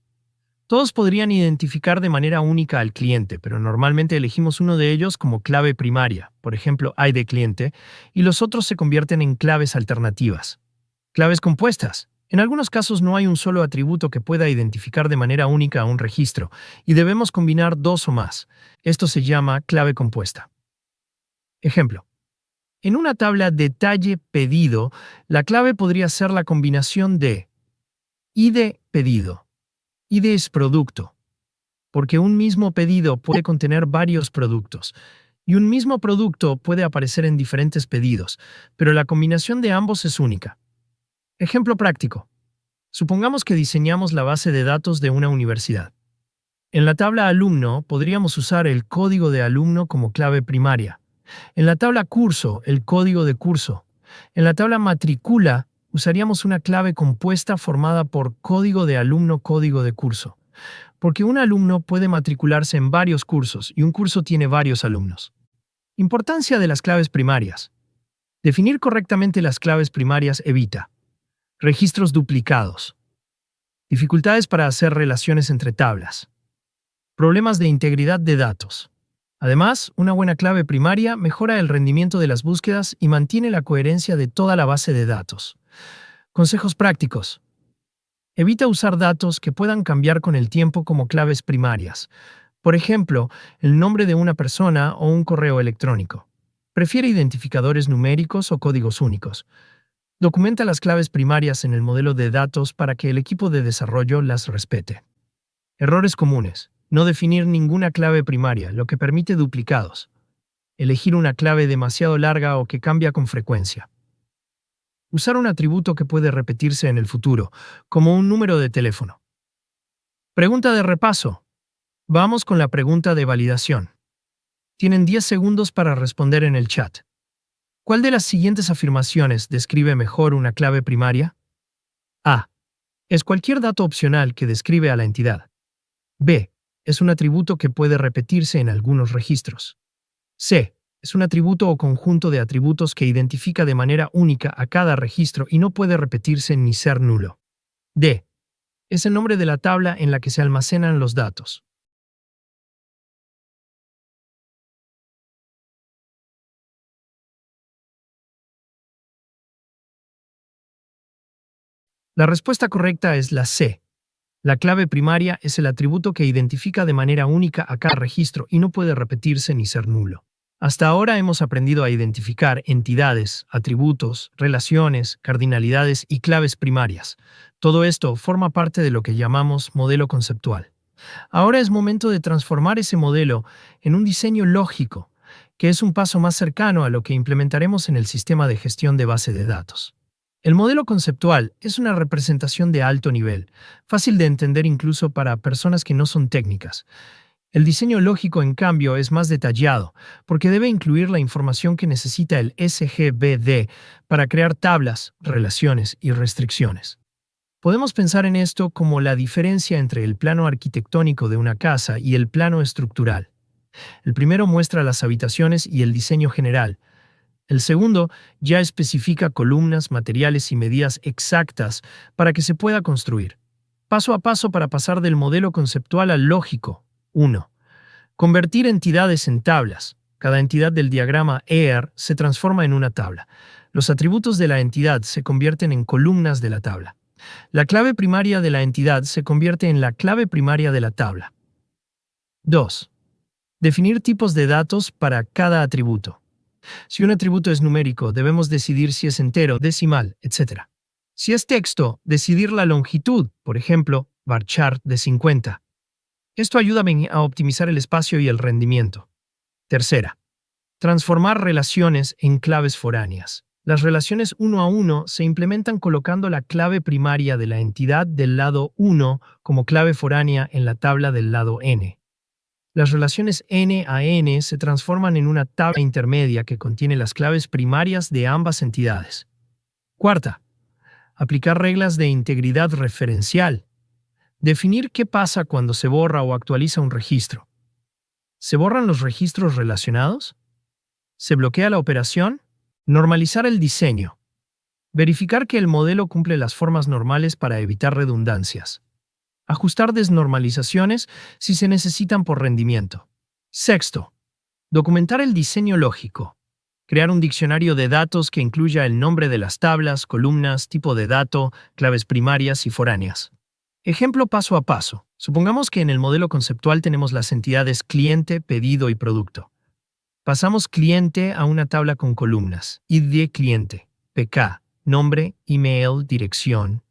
Todos podrían identificar de manera única al cliente, pero normalmente elegimos uno de ellos como clave primaria, por ejemplo, ID cliente, y los otros se convierten en claves alternativas. Claves compuestas. En algunos casos no hay un solo atributo que pueda identificar de manera única a un registro, y debemos combinar dos o más. Esto se llama clave compuesta. Ejemplo. En una tabla detalle pedido, la clave podría ser la combinación de ID pedido. ID es producto, porque un mismo pedido puede contener varios productos, y un mismo producto puede aparecer en diferentes pedidos, pero la combinación de ambos es única. Ejemplo práctico. Supongamos que diseñamos la base de datos de una universidad. En la tabla alumno podríamos usar el código de alumno como clave primaria. En la tabla curso, el código de curso. En la tabla matrícula, usaríamos una clave compuesta formada por código de alumno, código de curso. Porque un alumno puede matricularse en varios cursos y un curso tiene varios alumnos. Importancia de las claves primarias. Definir correctamente las claves primarias evita registros duplicados, dificultades para hacer relaciones entre tablas, problemas de integridad de datos. Además, una buena clave primaria mejora el rendimiento de las búsquedas y mantiene la coherencia de toda la base de datos. Consejos prácticos. Evita usar datos que puedan cambiar con el tiempo como claves primarias. Por ejemplo, el nombre de una persona o un correo electrónico. Prefiere identificadores numéricos o códigos únicos. Documenta las claves primarias en el modelo de datos para que el equipo de desarrollo las respete. Errores comunes. No definir ninguna clave primaria, lo que permite duplicados. Elegir una clave demasiado larga o que cambia con frecuencia. Usar un atributo que puede repetirse en el futuro, como un número de teléfono. Pregunta de repaso. Vamos con la pregunta de validación. Tienen 10 segundos para responder en el chat. ¿Cuál de las siguientes afirmaciones describe mejor una clave primaria? A. Es cualquier dato opcional que describe a la entidad. B. Es un atributo que puede repetirse en algunos registros. C. Es un atributo o conjunto de atributos que identifica de manera única a cada registro y no puede repetirse ni ser nulo. D. Es el nombre de la tabla en la que se almacenan los datos. La respuesta correcta es la C. La clave primaria es el atributo que identifica de manera única a cada registro y no puede repetirse ni ser nulo. Hasta ahora hemos aprendido a identificar entidades, atributos, relaciones, cardinalidades y claves primarias. Todo esto forma parte de lo que llamamos modelo conceptual. Ahora es momento de transformar ese modelo en un diseño lógico, que es un paso más cercano a lo que implementaremos en el sistema de gestión de base de datos. El modelo conceptual es una representación de alto nivel, fácil de entender incluso para personas que no son técnicas. El diseño lógico, en cambio, es más detallado, porque debe incluir la información que necesita el SGBD para crear tablas, relaciones y restricciones. Podemos pensar en esto como la diferencia entre el plano arquitectónico de una casa y el plano estructural. El primero muestra las habitaciones y el diseño general. El segundo ya especifica columnas, materiales y medidas exactas para que se pueda construir. Paso a paso para pasar del modelo conceptual al lógico. 1. Convertir entidades en tablas. Cada entidad del diagrama EAR se transforma en una tabla. Los atributos de la entidad se convierten en columnas de la tabla. La clave primaria de la entidad se convierte en la clave primaria de la tabla. 2. Definir tipos de datos para cada atributo. Si un atributo es numérico, debemos decidir si es entero, decimal, etc. Si es texto, decidir la longitud, por ejemplo, varchar de 50. Esto ayuda a optimizar el espacio y el rendimiento. Tercera, transformar relaciones en claves foráneas. Las relaciones uno a uno se implementan colocando la clave primaria de la entidad del lado 1 como clave foránea en la tabla del lado n. Las relaciones n a n se transforman en una tabla intermedia que contiene las claves primarias de ambas entidades. Cuarta, aplicar reglas de integridad referencial. Definir qué pasa cuando se borra o actualiza un registro. ¿Se borran los registros relacionados? ¿Se bloquea la operación? Normalizar el diseño. Verificar que el modelo cumple las formas normales para evitar redundancias. Ajustar desnormalizaciones si se necesitan por rendimiento. Sexto, documentar el diseño lógico. Crear un diccionario de datos que incluya el nombre de las tablas, columnas, tipo de dato, claves primarias y foráneas. Ejemplo paso a paso. Supongamos que en el modelo conceptual tenemos las entidades cliente, pedido y producto. Pasamos cliente a una tabla con columnas, ID de cliente, PK, nombre, email, dirección.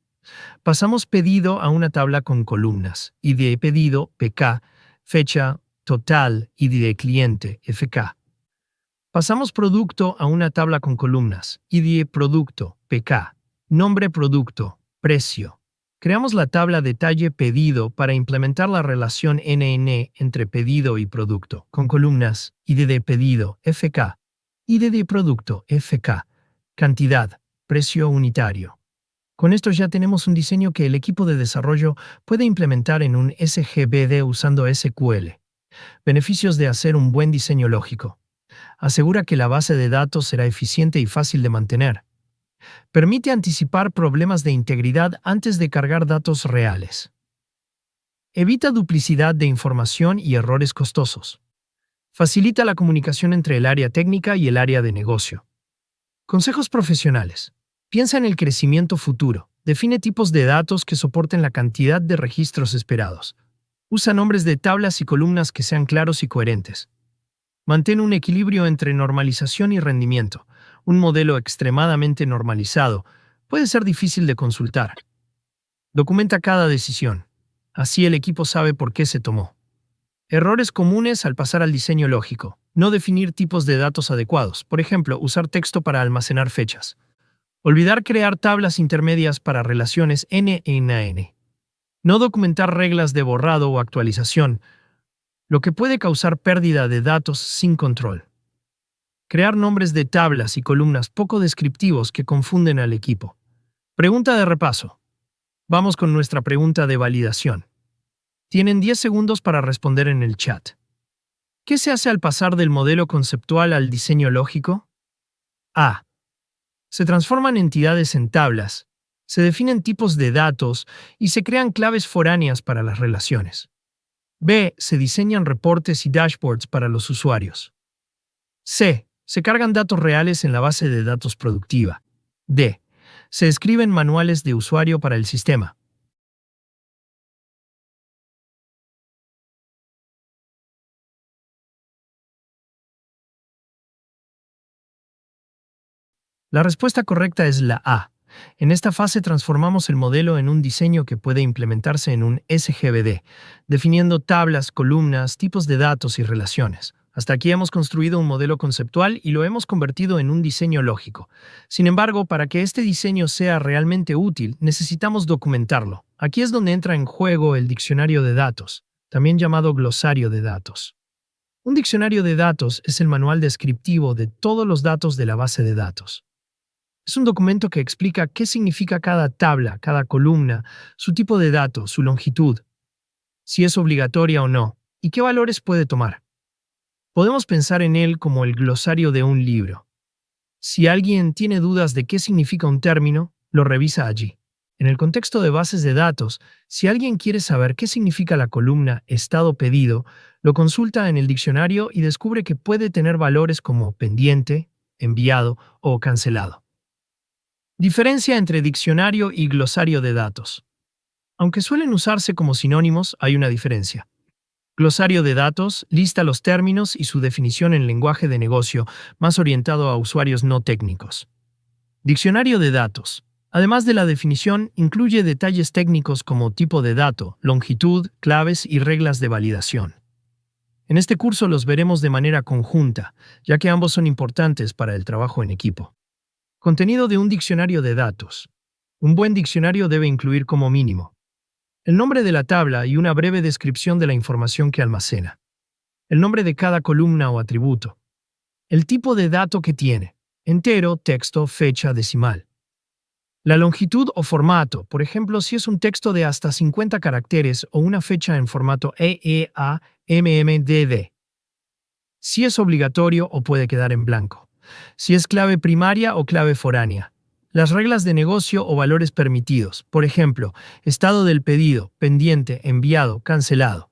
Pasamos pedido a una tabla con columnas, ID de pedido, PK, fecha, total, ID de cliente, FK. Pasamos producto a una tabla con columnas, ID de producto, PK, nombre producto, precio. Creamos la tabla detalle pedido para implementar la relación NN entre pedido y producto, con columnas, ID de pedido, FK, ID de producto, FK, cantidad, precio unitario. Con esto ya tenemos un diseño que el equipo de desarrollo puede implementar en un SGBD usando SQL. Beneficios de hacer un buen diseño lógico. Asegura que la base de datos será eficiente y fácil de mantener. Permite anticipar problemas de integridad antes de cargar datos reales. Evita duplicidad de información y errores costosos. Facilita la comunicación entre el área técnica y el área de negocio. Consejos profesionales. Piensa en el crecimiento futuro. Define tipos de datos que soporten la cantidad de registros esperados. Usa nombres de tablas y columnas que sean claros y coherentes. Mantén un equilibrio entre normalización y rendimiento. Un modelo extremadamente normalizado puede ser difícil de consultar. Documenta cada decisión. Así el equipo sabe por qué se tomó. Errores comunes al pasar al diseño lógico. No definir tipos de datos adecuados. Por ejemplo, usar texto para almacenar fechas. Olvidar crear tablas intermedias para relaciones N en N. No documentar reglas de borrado o actualización, lo que puede causar pérdida de datos sin control. Crear nombres de tablas y columnas poco descriptivos que confunden al equipo. Pregunta de repaso. Vamos con nuestra pregunta de validación. Tienen 10 segundos para responder en el chat. ¿Qué se hace al pasar del modelo conceptual al diseño lógico? A. Se transforman entidades en tablas, se definen tipos de datos y se crean claves foráneas para las relaciones. B. Se diseñan reportes y dashboards para los usuarios. C. Se cargan datos reales en la base de datos productiva. D. Se escriben manuales de usuario para el sistema. La respuesta correcta es la A. En esta fase transformamos el modelo en un diseño que puede implementarse en un SGBD, definiendo tablas, columnas, tipos de datos y relaciones. Hasta aquí hemos construido un modelo conceptual y lo hemos convertido en un diseño lógico. Sin embargo, para que este diseño sea realmente útil, necesitamos documentarlo. Aquí es donde entra en juego el diccionario de datos, también llamado glosario de datos. Un diccionario de datos es el manual descriptivo de todos los datos de la base de datos. Es un documento que explica qué significa cada tabla, cada columna, su tipo de dato, su longitud, si es obligatoria o no, y qué valores puede tomar. Podemos pensar en él como el glosario de un libro. Si alguien tiene dudas de qué significa un término, lo revisa allí. En el contexto de bases de datos, si alguien quiere saber qué significa la columna estado pedido, lo consulta en el diccionario y descubre que puede tener valores como pendiente, enviado o cancelado. Diferencia entre diccionario y glosario de datos. Aunque suelen usarse como sinónimos, hay una diferencia. Glosario de datos lista los términos y su definición en lenguaje de negocio, más orientado a usuarios no técnicos. Diccionario de datos. Además de la definición, incluye detalles técnicos como tipo de dato, longitud, claves y reglas de validación. En este curso los veremos de manera conjunta, ya que ambos son importantes para el trabajo en equipo. Contenido de un diccionario de datos. Un buen diccionario debe incluir como mínimo el nombre de la tabla y una breve descripción de la información que almacena. El nombre de cada columna o atributo. El tipo de dato que tiene. Entero, texto, fecha, decimal. La longitud o formato, por ejemplo, si es un texto de hasta 50 caracteres o una fecha en formato EEA-MMDD. Si es obligatorio o puede quedar en blanco. Si es clave primaria o clave foránea. Las reglas de negocio o valores permitidos. Por ejemplo, estado del pedido, pendiente, enviado, cancelado.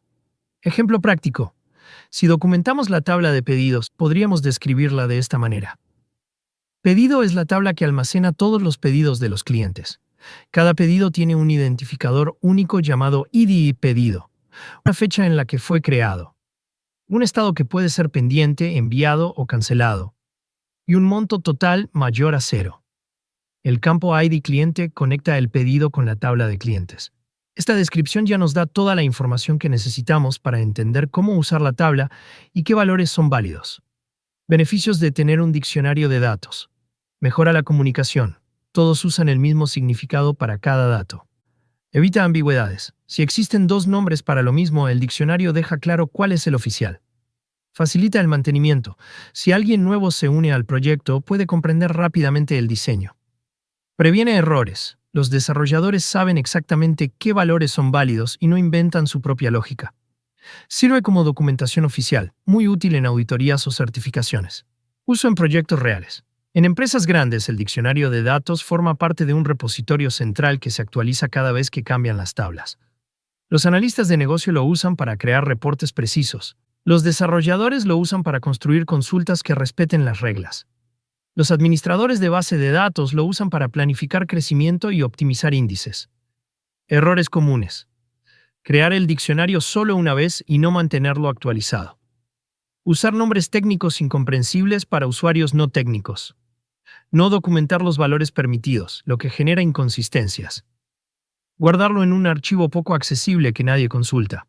Ejemplo práctico. Si documentamos la tabla de pedidos, podríamos describirla de esta manera. Pedido es la tabla que almacena todos los pedidos de los clientes. Cada pedido tiene un identificador único llamado ID pedido, una fecha en la que fue creado, un estado que puede ser pendiente, enviado o cancelado, y un monto total mayor a 0. El campo ID cliente conecta el pedido con la tabla de clientes. Esta descripción ya nos da toda la información que necesitamos para entender cómo usar la tabla y qué valores son válidos. Beneficios de tener un diccionario de datos. Mejora la comunicación. Todos usan el mismo significado para cada dato. Evita ambigüedades. Si existen dos nombres para lo mismo, el diccionario deja claro cuál es el oficial. Facilita el mantenimiento. Si alguien nuevo se une al proyecto, puede comprender rápidamente el diseño. Previene errores. Los desarrolladores saben exactamente qué valores son válidos y no inventan su propia lógica. Sirve como documentación oficial, muy útil en auditorías o certificaciones. Uso en proyectos reales. En empresas grandes, el diccionario de datos forma parte de un repositorio central que se actualiza cada vez que cambian las tablas. Los analistas de negocio lo usan para crear reportes precisos. Los desarrolladores lo usan para construir consultas que respeten las reglas. Los administradores de base de datos lo usan para planificar crecimiento y optimizar índices. Errores comunes. Crear el diccionario solo una vez y no mantenerlo actualizado. Usar nombres técnicos incomprensibles para usuarios no técnicos. No documentar los valores permitidos, lo que genera inconsistencias. Guardarlo en un archivo poco accesible que nadie consulta.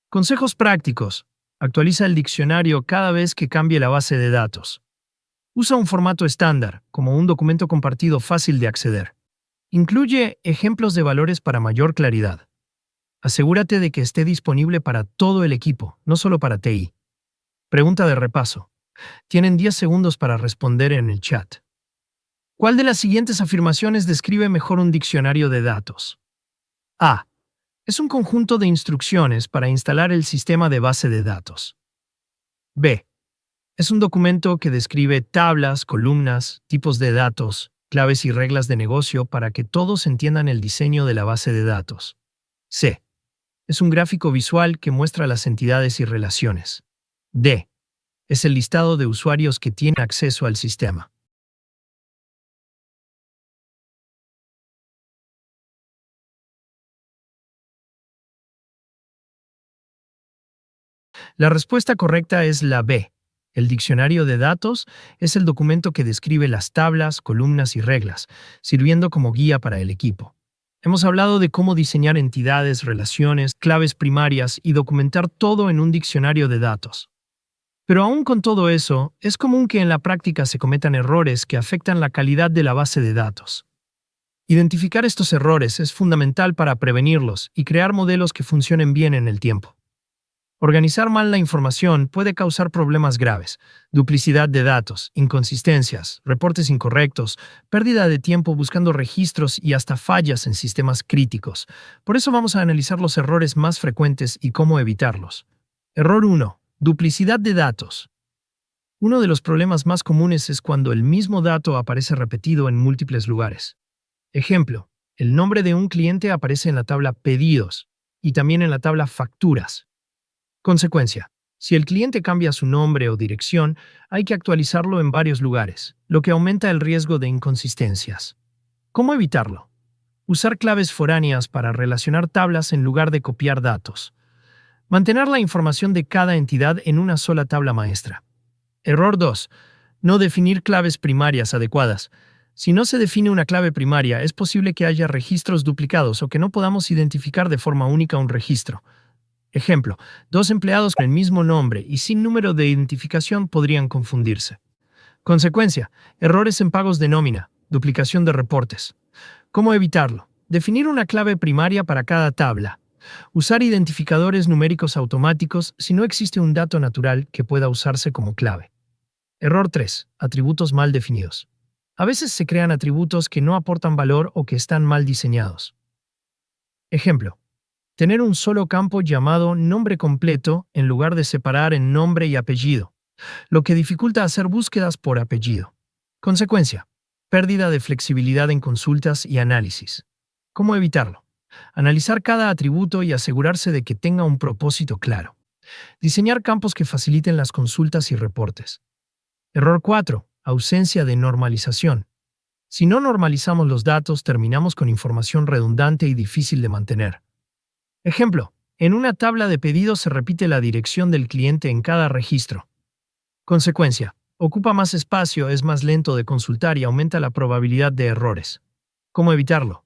Consejos prácticos. Actualiza el diccionario cada vez que cambie la base de datos. Usa un formato estándar, como un documento compartido fácil de acceder. Incluye ejemplos de valores para mayor claridad. Asegúrate de que esté disponible para todo el equipo, no solo para TI. Pregunta de repaso. Tienen 10 segundos para responder en el chat. ¿Cuál de las siguientes afirmaciones describe mejor un diccionario de datos? A. Es un conjunto de instrucciones para instalar el sistema de base de datos. B. Es un documento que describe tablas, columnas, tipos de datos, claves y reglas de negocio para que todos entiendan el diseño de la base de datos. C. Es un gráfico visual que muestra las entidades y relaciones. D. Es el listado de usuarios que tienen acceso al sistema. La respuesta correcta es la B. El diccionario de datos es el documento que describe las tablas, columnas y reglas, sirviendo como guía para el equipo. Hemos hablado de cómo diseñar entidades, relaciones, claves primarias y documentar todo en un diccionario de datos. Pero aún con todo eso, es común que en la práctica se cometan errores que afectan la calidad de la base de datos. Identificar estos errores es fundamental para prevenirlos y crear modelos que funcionen bien en el tiempo. Organizar mal la información puede causar problemas graves: duplicidad de datos, inconsistencias, reportes incorrectos, pérdida de tiempo buscando registros y hasta fallas en sistemas críticos. Por eso vamos a analizar los errores más frecuentes y cómo evitarlos. Error 1. Duplicidad de datos. Uno de los problemas más comunes es cuando el mismo dato aparece repetido en múltiples lugares. Ejemplo: el nombre de un cliente aparece en la tabla pedidos y también en la tabla facturas. Consecuencia: si el cliente cambia su nombre o dirección, hay que actualizarlo en varios lugares, lo que aumenta el riesgo de inconsistencias. ¿Cómo evitarlo? Usar claves foráneas para relacionar tablas en lugar de copiar datos. Mantener la información de cada entidad en una sola tabla maestra. Error 2. No definir claves primarias adecuadas. Si no se define una clave primaria, es posible que haya registros duplicados o que no podamos identificar de forma única un registro. Ejemplo: 2 empleados con el mismo nombre y sin número de identificación podrían confundirse. Consecuencia: errores en pagos de nómina, duplicación de reportes. ¿Cómo evitarlo? Definir una clave primaria para cada tabla. Usar identificadores numéricos automáticos si no existe un dato natural que pueda usarse como clave. Error 3. Atributos mal definidos. A veces se crean atributos que no aportan valor o que están mal diseñados. Ejemplo: tener un solo campo llamado nombre completo en lugar de separar en nombre y apellido, lo que dificulta hacer búsquedas por apellido. Consecuencia: Pérdida de flexibilidad en consultas y análisis. ¿Cómo evitarlo? Analizar cada atributo y asegurarse de que tenga un propósito claro. Diseñar campos que faciliten las consultas y reportes. Error 4. Ausencia de normalización. Si no normalizamos los datos, terminamos con información redundante y difícil de mantener. Ejemplo, en una tabla de pedidos se repite la dirección del cliente en cada registro. Consecuencia, ocupa más espacio, es más lento de consultar y aumenta la probabilidad de errores. ¿Cómo evitarlo?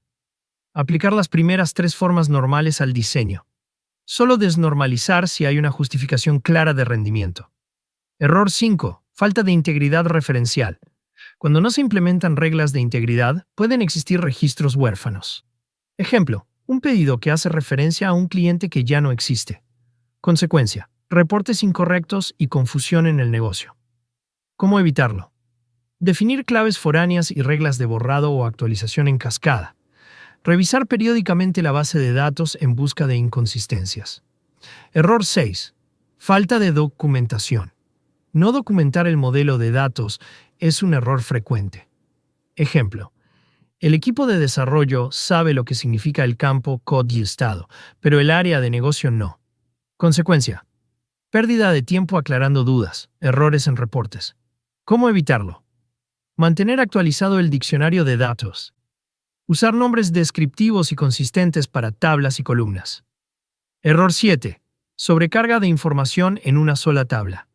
Aplicar las primeras 3 formas normales al diseño. Solo desnormalizar si hay una justificación clara de rendimiento. Error 5. Falta de integridad referencial. Cuando no se implementan reglas de integridad, pueden existir registros huérfanos. Ejemplo, un pedido que hace referencia a un cliente que ya no existe. Consecuencia, reportes incorrectos y confusión en el negocio. ¿Cómo evitarlo? Definir claves foráneas y reglas de borrado o actualización en cascada. Revisar periódicamente la base de datos en busca de inconsistencias. Error 6. Falta de documentación. No documentar el modelo de datos es un error frecuente. Ejemplo, el equipo de desarrollo sabe lo que significa el campo COD y estado, pero el área de negocio no. Consecuencia, pérdida de tiempo aclarando dudas, errores en reportes. ¿Cómo evitarlo? Mantener actualizado el diccionario de datos. Usar nombres descriptivos y consistentes para tablas y columnas. Error 7. Sobrecarga de información en una sola tabla.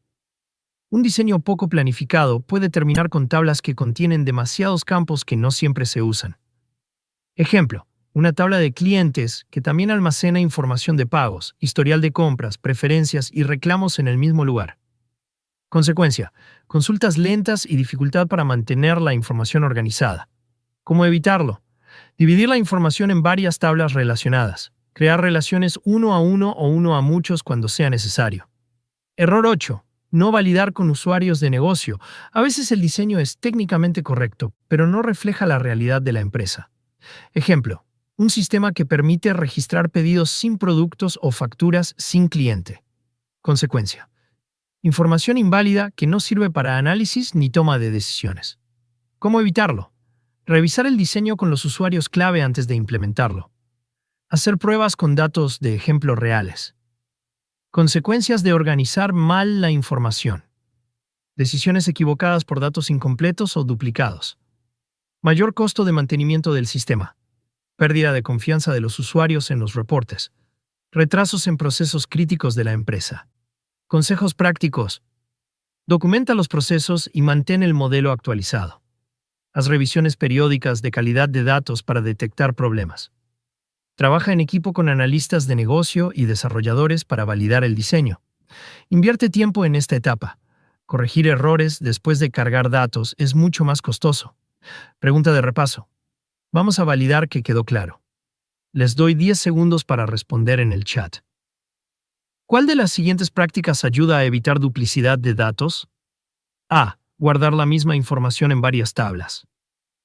Un diseño poco planificado puede terminar con tablas que contienen demasiados campos que no siempre se usan. Ejemplo, una tabla de clientes que también almacena información de pagos, historial de compras, preferencias y reclamos en el mismo lugar. Consecuencia, consultas lentas y dificultad para mantener la información organizada. ¿Cómo evitarlo? Dividir la información en varias tablas relacionadas. Crear relaciones uno a uno o uno a muchos cuando sea necesario. Error 8. No validar con usuarios de negocio. A veces el diseño es técnicamente correcto, pero no refleja la realidad de la empresa. Ejemplo, un sistema que permite registrar pedidos sin productos o facturas sin cliente. Consecuencia, información inválida que no sirve para análisis ni toma de decisiones. ¿Cómo evitarlo? Revisar el diseño con los usuarios clave antes de implementarlo. Hacer pruebas con datos de ejemplos reales. Consecuencias de organizar mal la información. Decisiones equivocadas por datos incompletos o duplicados. Mayor costo de mantenimiento del sistema. Pérdida de confianza de los usuarios en los reportes. Retrasos en procesos críticos de la empresa. Consejos prácticos. Documenta los procesos y mantén el modelo actualizado. Haz revisiones periódicas de calidad de datos para detectar problemas. Trabaja en equipo con analistas de negocio y desarrolladores para validar el diseño. Invierte tiempo en esta etapa. Corregir errores después de cargar datos es mucho más costoso. Pregunta de repaso. Vamos a validar que quedó claro. Les doy 10 segundos para responder en el chat. ¿Cuál de las siguientes prácticas ayuda a evitar duplicidad de datos? A. Guardar la misma información en varias tablas.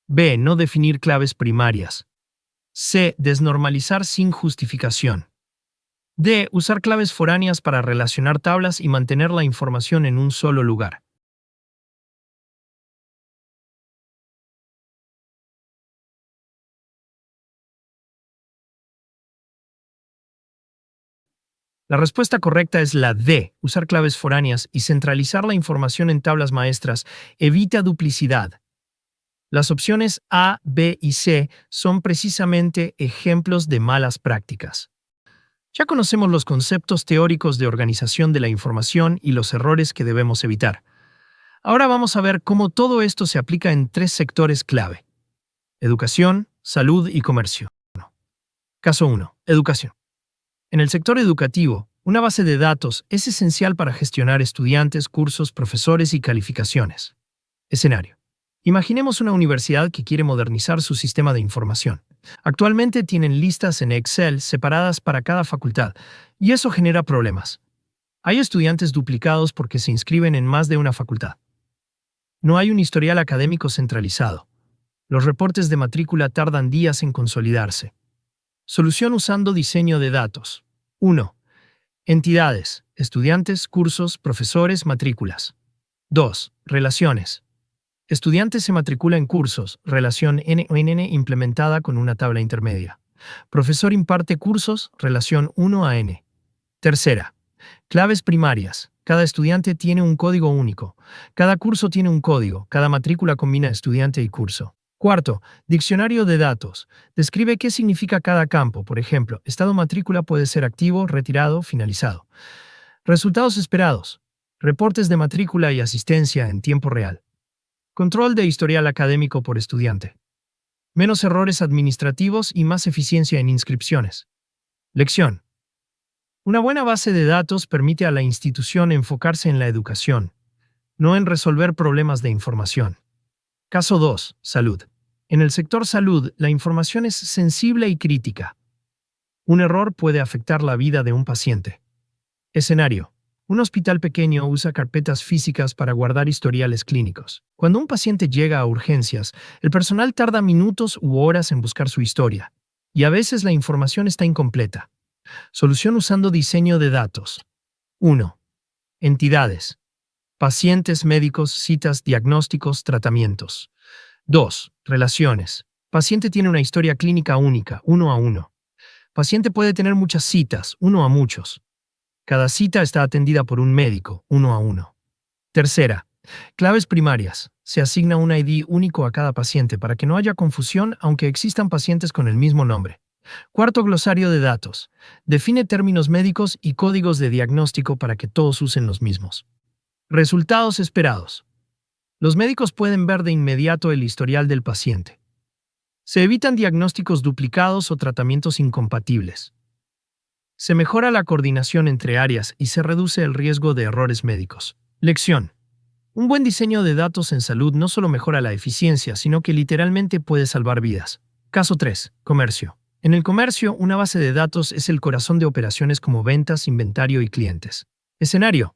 B. No definir claves primarias. C. Desnormalizar sin justificación. D. Usar claves foráneas para relacionar tablas y mantener la información en un solo lugar. La respuesta correcta es la D. Usar claves foráneas y centralizar la información en tablas maestras evita duplicidad. Las opciones A, B y C son precisamente ejemplos de malas prácticas. Ya conocemos los conceptos teóricos de organización de la información y los errores que debemos evitar. Ahora vamos a ver cómo todo esto se aplica en 3 sectores clave: educación, salud y comercio. Caso 1. Educación. En el sector educativo, una base de datos es esencial para gestionar estudiantes, cursos, profesores y calificaciones. Escenario. Imaginemos una universidad que quiere modernizar su sistema de información. Actualmente tienen listas en Excel separadas para cada facultad, y eso genera problemas. Hay estudiantes duplicados porque se inscriben en más de una facultad. No hay un historial académico centralizado. Los reportes de matrícula tardan días en consolidarse. Solución usando diseño de datos. 1. Entidades, estudiantes, cursos, profesores, matrículas. 2. Relaciones. Estudiante se matricula en cursos, relación N implementada con una tabla intermedia. Profesor imparte cursos, relación 1 a N. Tercera, claves primarias. Cada estudiante tiene un código único. Cada curso tiene un código. Cada matrícula combina estudiante y curso. Cuarto, diccionario de datos. Describe qué significa cada campo. Por ejemplo, estado matrícula puede ser activo, retirado, finalizado. Resultados esperados. Reportes de matrícula y asistencia en tiempo real. Control de historial académico por estudiante. Menos errores administrativos y más eficiencia en inscripciones. Lección. Una buena base de datos permite a la institución enfocarse en la educación, no en resolver problemas de información. Caso 2. Salud. En el sector salud, la información es sensible y crítica. Un error puede afectar la vida de un paciente. Escenario. Un hospital pequeño usa carpetas físicas para guardar historiales clínicos. Cuando un paciente llega a urgencias, el personal tarda minutos u horas en buscar su historia, y a veces la información está incompleta. Solución usando diseño de datos. 1. Entidades. Pacientes, médicos, citas, diagnósticos, tratamientos. 2. Relaciones. Paciente tiene una historia clínica única, 1 a 1. Paciente puede tener muchas citas, 1 a muchos. Cada cita está atendida por un médico, 1 a 1. Tercera, claves primarias. Se asigna un ID único a cada paciente para que no haya confusión aunque existan pacientes con el mismo nombre. Cuarto, glosario de datos. Define términos médicos y códigos de diagnóstico para que todos usen los mismos. Resultados esperados. Los médicos pueden ver de inmediato el historial del paciente. Se evitan diagnósticos duplicados o tratamientos incompatibles. Se mejora la coordinación entre áreas y se reduce el riesgo de errores médicos. Lección. Un buen diseño de datos en salud no solo mejora la eficiencia, sino que literalmente puede salvar vidas. Caso 3. Comercio. En el comercio, una base de datos es el corazón de operaciones como ventas, inventario y clientes. Escenario.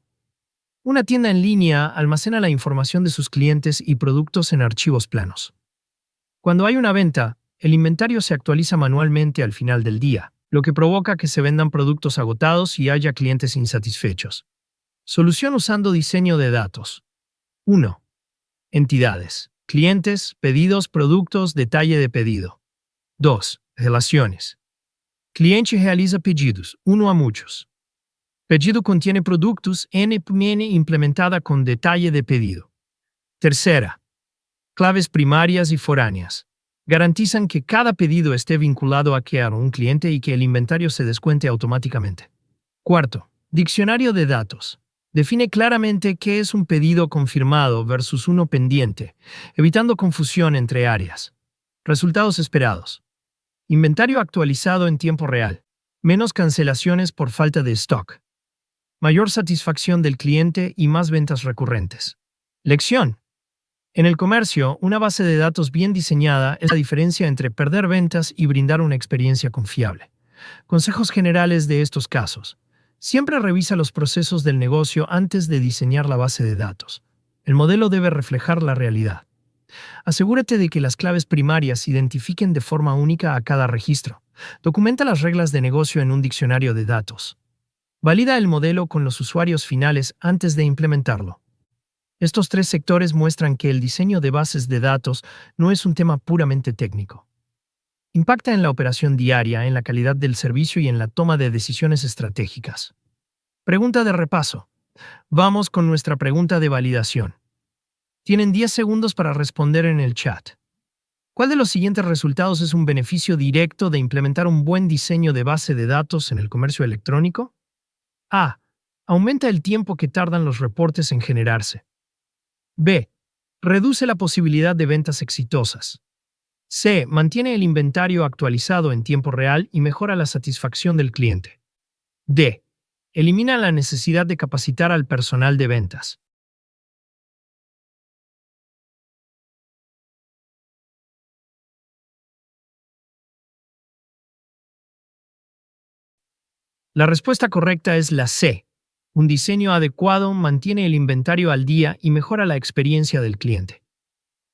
Una tienda en línea almacena la información de sus clientes y productos en archivos planos. Cuando hay una venta, el inventario se actualiza manualmente al final del día, lo que provoca que se vendan productos agotados y haya clientes insatisfechos. Solución usando diseño de datos. 1. Entidades. Clientes, pedidos, productos, detalle de pedido. 2. Relaciones. Cliente realiza pedidos, 1 a muchos. Pedido contiene productos, N implementada con detalle de pedido. Tercera. Claves primarias y foráneas. Garantizan que cada pedido esté vinculado a un cliente y que el inventario se descuente automáticamente. Cuarto, diccionario de datos. Define claramente qué es un pedido confirmado versus uno pendiente, evitando confusión entre áreas. Resultados esperados. Inventario actualizado en tiempo real. Menos cancelaciones por falta de stock. Mayor satisfacción del cliente y más ventas recurrentes. Lección. En el comercio, una base de datos bien diseñada es la diferencia entre perder ventas y brindar una experiencia confiable. Consejos generales de estos casos. Siempre revisa los procesos del negocio antes de diseñar la base de datos. El modelo debe reflejar la realidad. Asegúrate de que las claves primarias se identifiquen de forma única a cada registro. Documenta las reglas de negocio en un diccionario de datos. Valida el modelo con los usuarios finales antes de implementarlo. Estos 3 sectores muestran que el diseño de bases de datos no es un tema puramente técnico. Impacta en la operación diaria, en la calidad del servicio y en la toma de decisiones estratégicas. Pregunta de repaso. Vamos con nuestra pregunta de validación. Tienen 10 segundos para responder en el chat. ¿Cuál de los siguientes resultados es un beneficio directo de implementar un buen diseño de base de datos en el comercio electrónico? A. Aumenta el tiempo que tardan los reportes en generarse. B. Reduce la posibilidad de ventas exitosas. C. Mantiene el inventario actualizado en tiempo real y mejora la satisfacción del cliente. D. Elimina la necesidad de capacitar al personal de ventas. La respuesta correcta es la C. Un diseño adecuado mantiene el inventario al día y mejora la experiencia del cliente.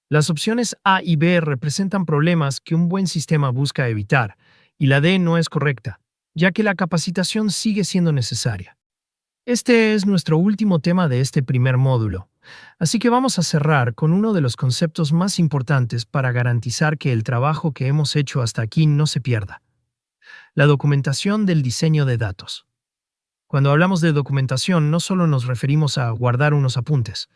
Las opciones A y B representan problemas que un buen sistema busca evitar, y la D no es correcta, ya que la capacitación sigue siendo necesaria. Este es nuestro último tema de este primer módulo. Así que vamos a cerrar con uno de los conceptos más importantes para garantizar que el trabajo que hemos hecho hasta aquí no se pierda: la documentación del diseño de datos. Cuando hablamos de documentación, no solo nos referimos a guardar unos apuntes.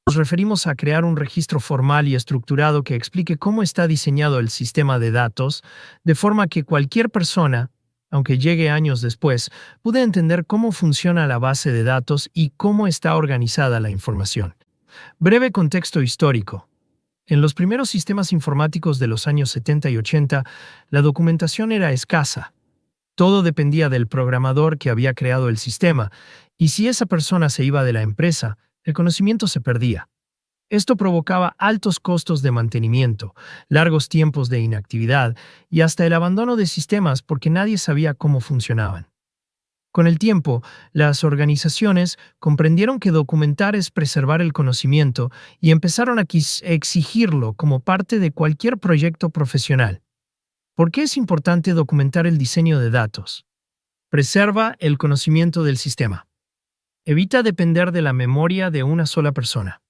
Nos referimos a crear un registro formal y estructurado que explique cómo está diseñado el sistema de datos, de forma que cualquier persona, aunque llegue años después, pueda entender cómo funciona la base de datos y cómo está organizada la información. Breve contexto histórico. En los primeros sistemas informáticos de los años 70 y 80, la documentación era escasa. Todo dependía del programador que había creado el sistema, y si esa persona se iba de la empresa, el conocimiento se perdía. Esto provocaba altos costos de mantenimiento, largos tiempos de inactividad y hasta el abandono de sistemas porque nadie sabía cómo funcionaban. Con el tiempo, las organizaciones comprendieron que documentar es preservar el conocimiento y empezaron a exigirlo como parte de cualquier proyecto profesional. ¿Por qué es importante documentar el diseño de datos? Preserva el conocimiento del sistema. Evita depender de la memoria de una sola persona.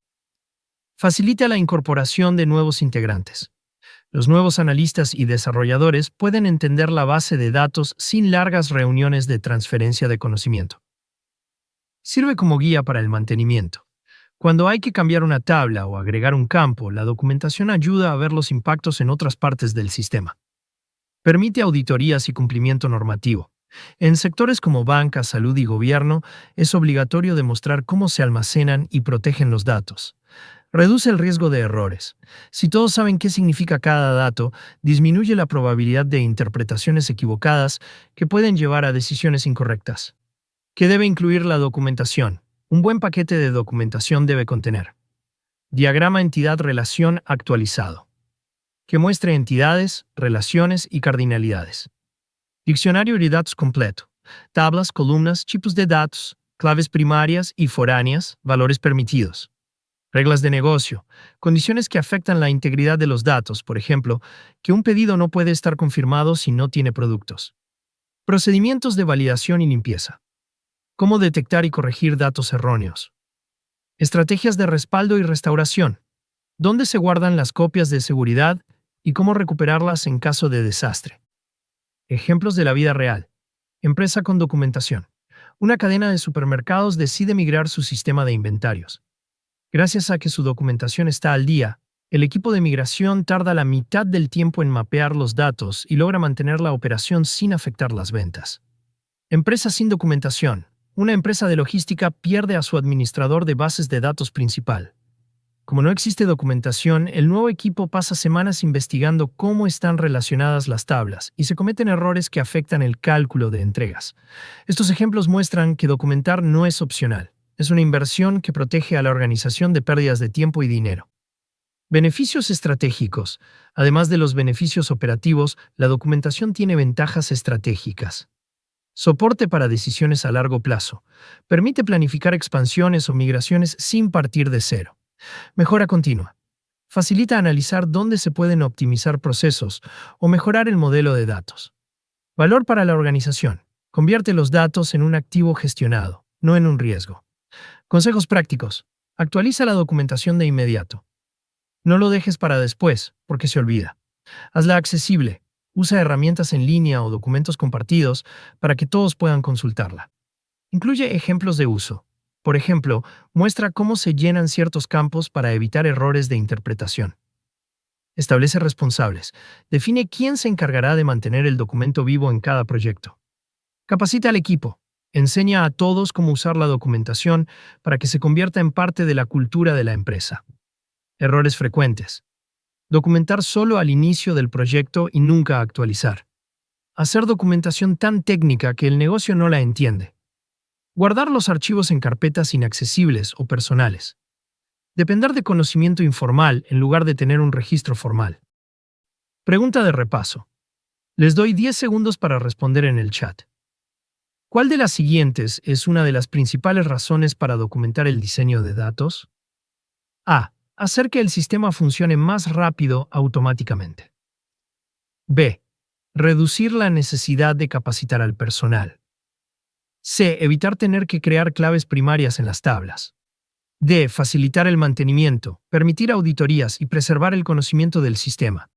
Facilita la incorporación de nuevos integrantes. Los nuevos analistas y desarrolladores pueden entender la base de datos sin largas reuniones de transferencia de conocimiento. Sirve como guía para el mantenimiento. Cuando hay que cambiar una tabla o agregar un campo, la documentación ayuda a ver los impactos en otras partes del sistema. Permite auditorías y cumplimiento normativo. En sectores como banca, salud y gobierno, es obligatorio demostrar cómo se almacenan y protegen los datos. Reduce el riesgo de errores. Si todos saben qué significa cada dato, disminuye la probabilidad de interpretaciones equivocadas que pueden llevar a decisiones incorrectas. ¿Qué debe incluir la documentación? Un buen paquete de documentación debe contener: diagrama entidad-relación actualizado, que muestre entidades, relaciones y cardinalidades. Diccionario de datos completo. Tablas, columnas, tipos de datos, claves primarias y foráneas, valores permitidos. Reglas de negocio. Condiciones que afectan la integridad de los datos, por ejemplo, que un pedido no puede estar confirmado si no tiene productos. Procedimientos de validación y limpieza. Cómo detectar y corregir datos erróneos. Estrategias de respaldo y restauración. Dónde se guardan las copias de seguridad y cómo recuperarlas en caso de desastre. Ejemplos de la vida real. Empresa con documentación. Una cadena de supermercados decide migrar su sistema de inventarios. Gracias a que su documentación está al día, el equipo de migración tarda la mitad del tiempo en mapear los datos y logra mantener la operación sin afectar las ventas. Empresa sin documentación. Una empresa de logística pierde a su administrador de bases de datos principal. Como no existe documentación, el nuevo equipo pasa semanas investigando cómo están relacionadas las tablas y se cometen errores que afectan el cálculo de entregas. Estos ejemplos muestran que documentar no es opcional. Es una inversión que protege a la organización de pérdidas de tiempo y dinero. Beneficios estratégicos. Además de los beneficios operativos, la documentación tiene ventajas estratégicas. Soporte para decisiones a largo plazo. Permite planificar expansiones o migraciones sin partir de cero. Mejora continua. Facilita analizar dónde se pueden optimizar procesos o mejorar el modelo de datos. Valor para la organización. Convierte los datos en un activo gestionado, no en un riesgo. Consejos prácticos. Actualiza la documentación de inmediato. No lo dejes para después, porque se olvida. Hazla accesible. Usa herramientas en línea o documentos compartidos para que todos puedan consultarla. Incluye ejemplos de uso. Por ejemplo, muestra cómo se llenan ciertos campos para evitar errores de interpretación. Establece responsables. Define quién se encargará de mantener el documento vivo en cada proyecto. Capacita al equipo. Enseña a todos cómo usar la documentación para que se convierta en parte de la cultura de la empresa. Errores frecuentes. Documentar solo al inicio del proyecto y nunca actualizar. Hacer documentación tan técnica que el negocio no la entiende. Guardar los archivos en carpetas inaccesibles o personales. Depender de conocimiento informal en lugar de tener un registro formal. Pregunta de repaso. Les doy 10 segundos para responder en el chat. ¿Cuál de las siguientes es una de las principales razones para documentar el diseño de datos? A. Hacer que el sistema funcione más rápido automáticamente. B. Reducir la necesidad de capacitar al personal. C. Evitar tener que crear claves primarias en las tablas. D. Facilitar el mantenimiento, permitir auditorías y preservar el conocimiento del sistema.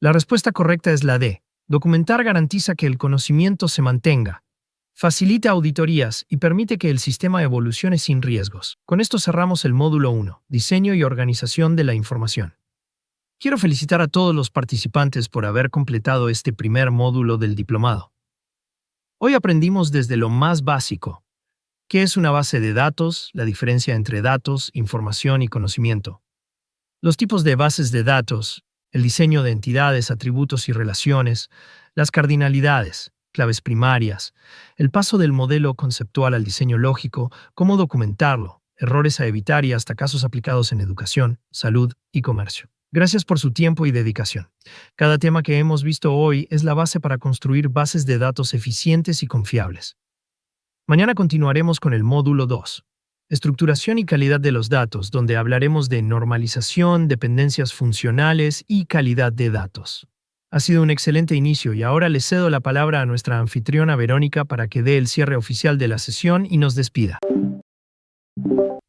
La respuesta correcta es la D. Documentar garantiza que el conocimiento se mantenga, facilita auditorías y permite que el sistema evolucione sin riesgos. Con esto cerramos el módulo 1, Diseño y organización de la información. Quiero felicitar a todos los participantes por haber completado este primer módulo del diplomado. Hoy aprendimos desde lo más básico, qué es una base de datos, la diferencia entre datos, información y conocimiento, los tipos de bases de datos, el diseño de entidades, atributos y relaciones, las cardinalidades, claves primarias, el paso del modelo conceptual al diseño lógico, cómo documentarlo, errores a evitar y hasta casos aplicados en educación, salud y comercio. Gracias por su tiempo y dedicación. Cada tema que hemos visto hoy es la base para construir bases de datos eficientes y confiables. Mañana continuaremos con el módulo 2. Estructuración y calidad de los datos, donde hablaremos de normalización, dependencias funcionales y calidad de datos. Ha sido un excelente inicio y ahora le cedo la palabra a nuestra anfitriona Verónica para que dé el cierre oficial de la sesión y nos despida.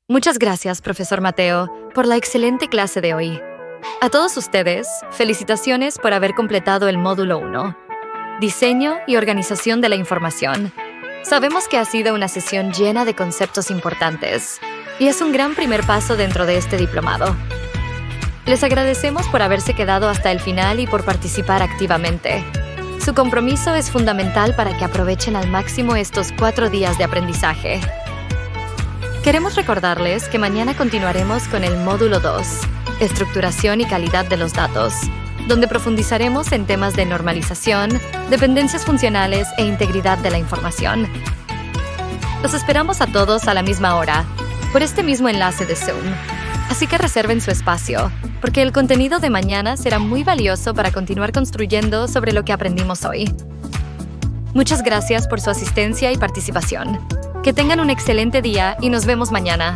Muchas gracias, profesor Mateo, por la excelente clase de hoy. A todos ustedes, felicitaciones por haber completado el módulo 1, Diseño y organización de la información. Sabemos que ha sido una sesión llena de conceptos importantes y es un gran primer paso dentro de este diplomado. Les agradecemos por haberse quedado hasta el final y por participar activamente. Su compromiso es fundamental para que aprovechen al máximo estos 4 días de aprendizaje. Queremos recordarles que mañana continuaremos con el módulo 2, Estructuración y calidad de los datos, donde profundizaremos en temas de normalización, dependencias funcionales e integridad de la información. Los esperamos a todos a la misma hora, por este mismo enlace de Zoom. Así que reserven su espacio, porque el contenido de mañana será muy valioso para continuar construyendo sobre lo que aprendimos hoy. Muchas gracias por su asistencia y participación. Que tengan un excelente día y nos vemos mañana.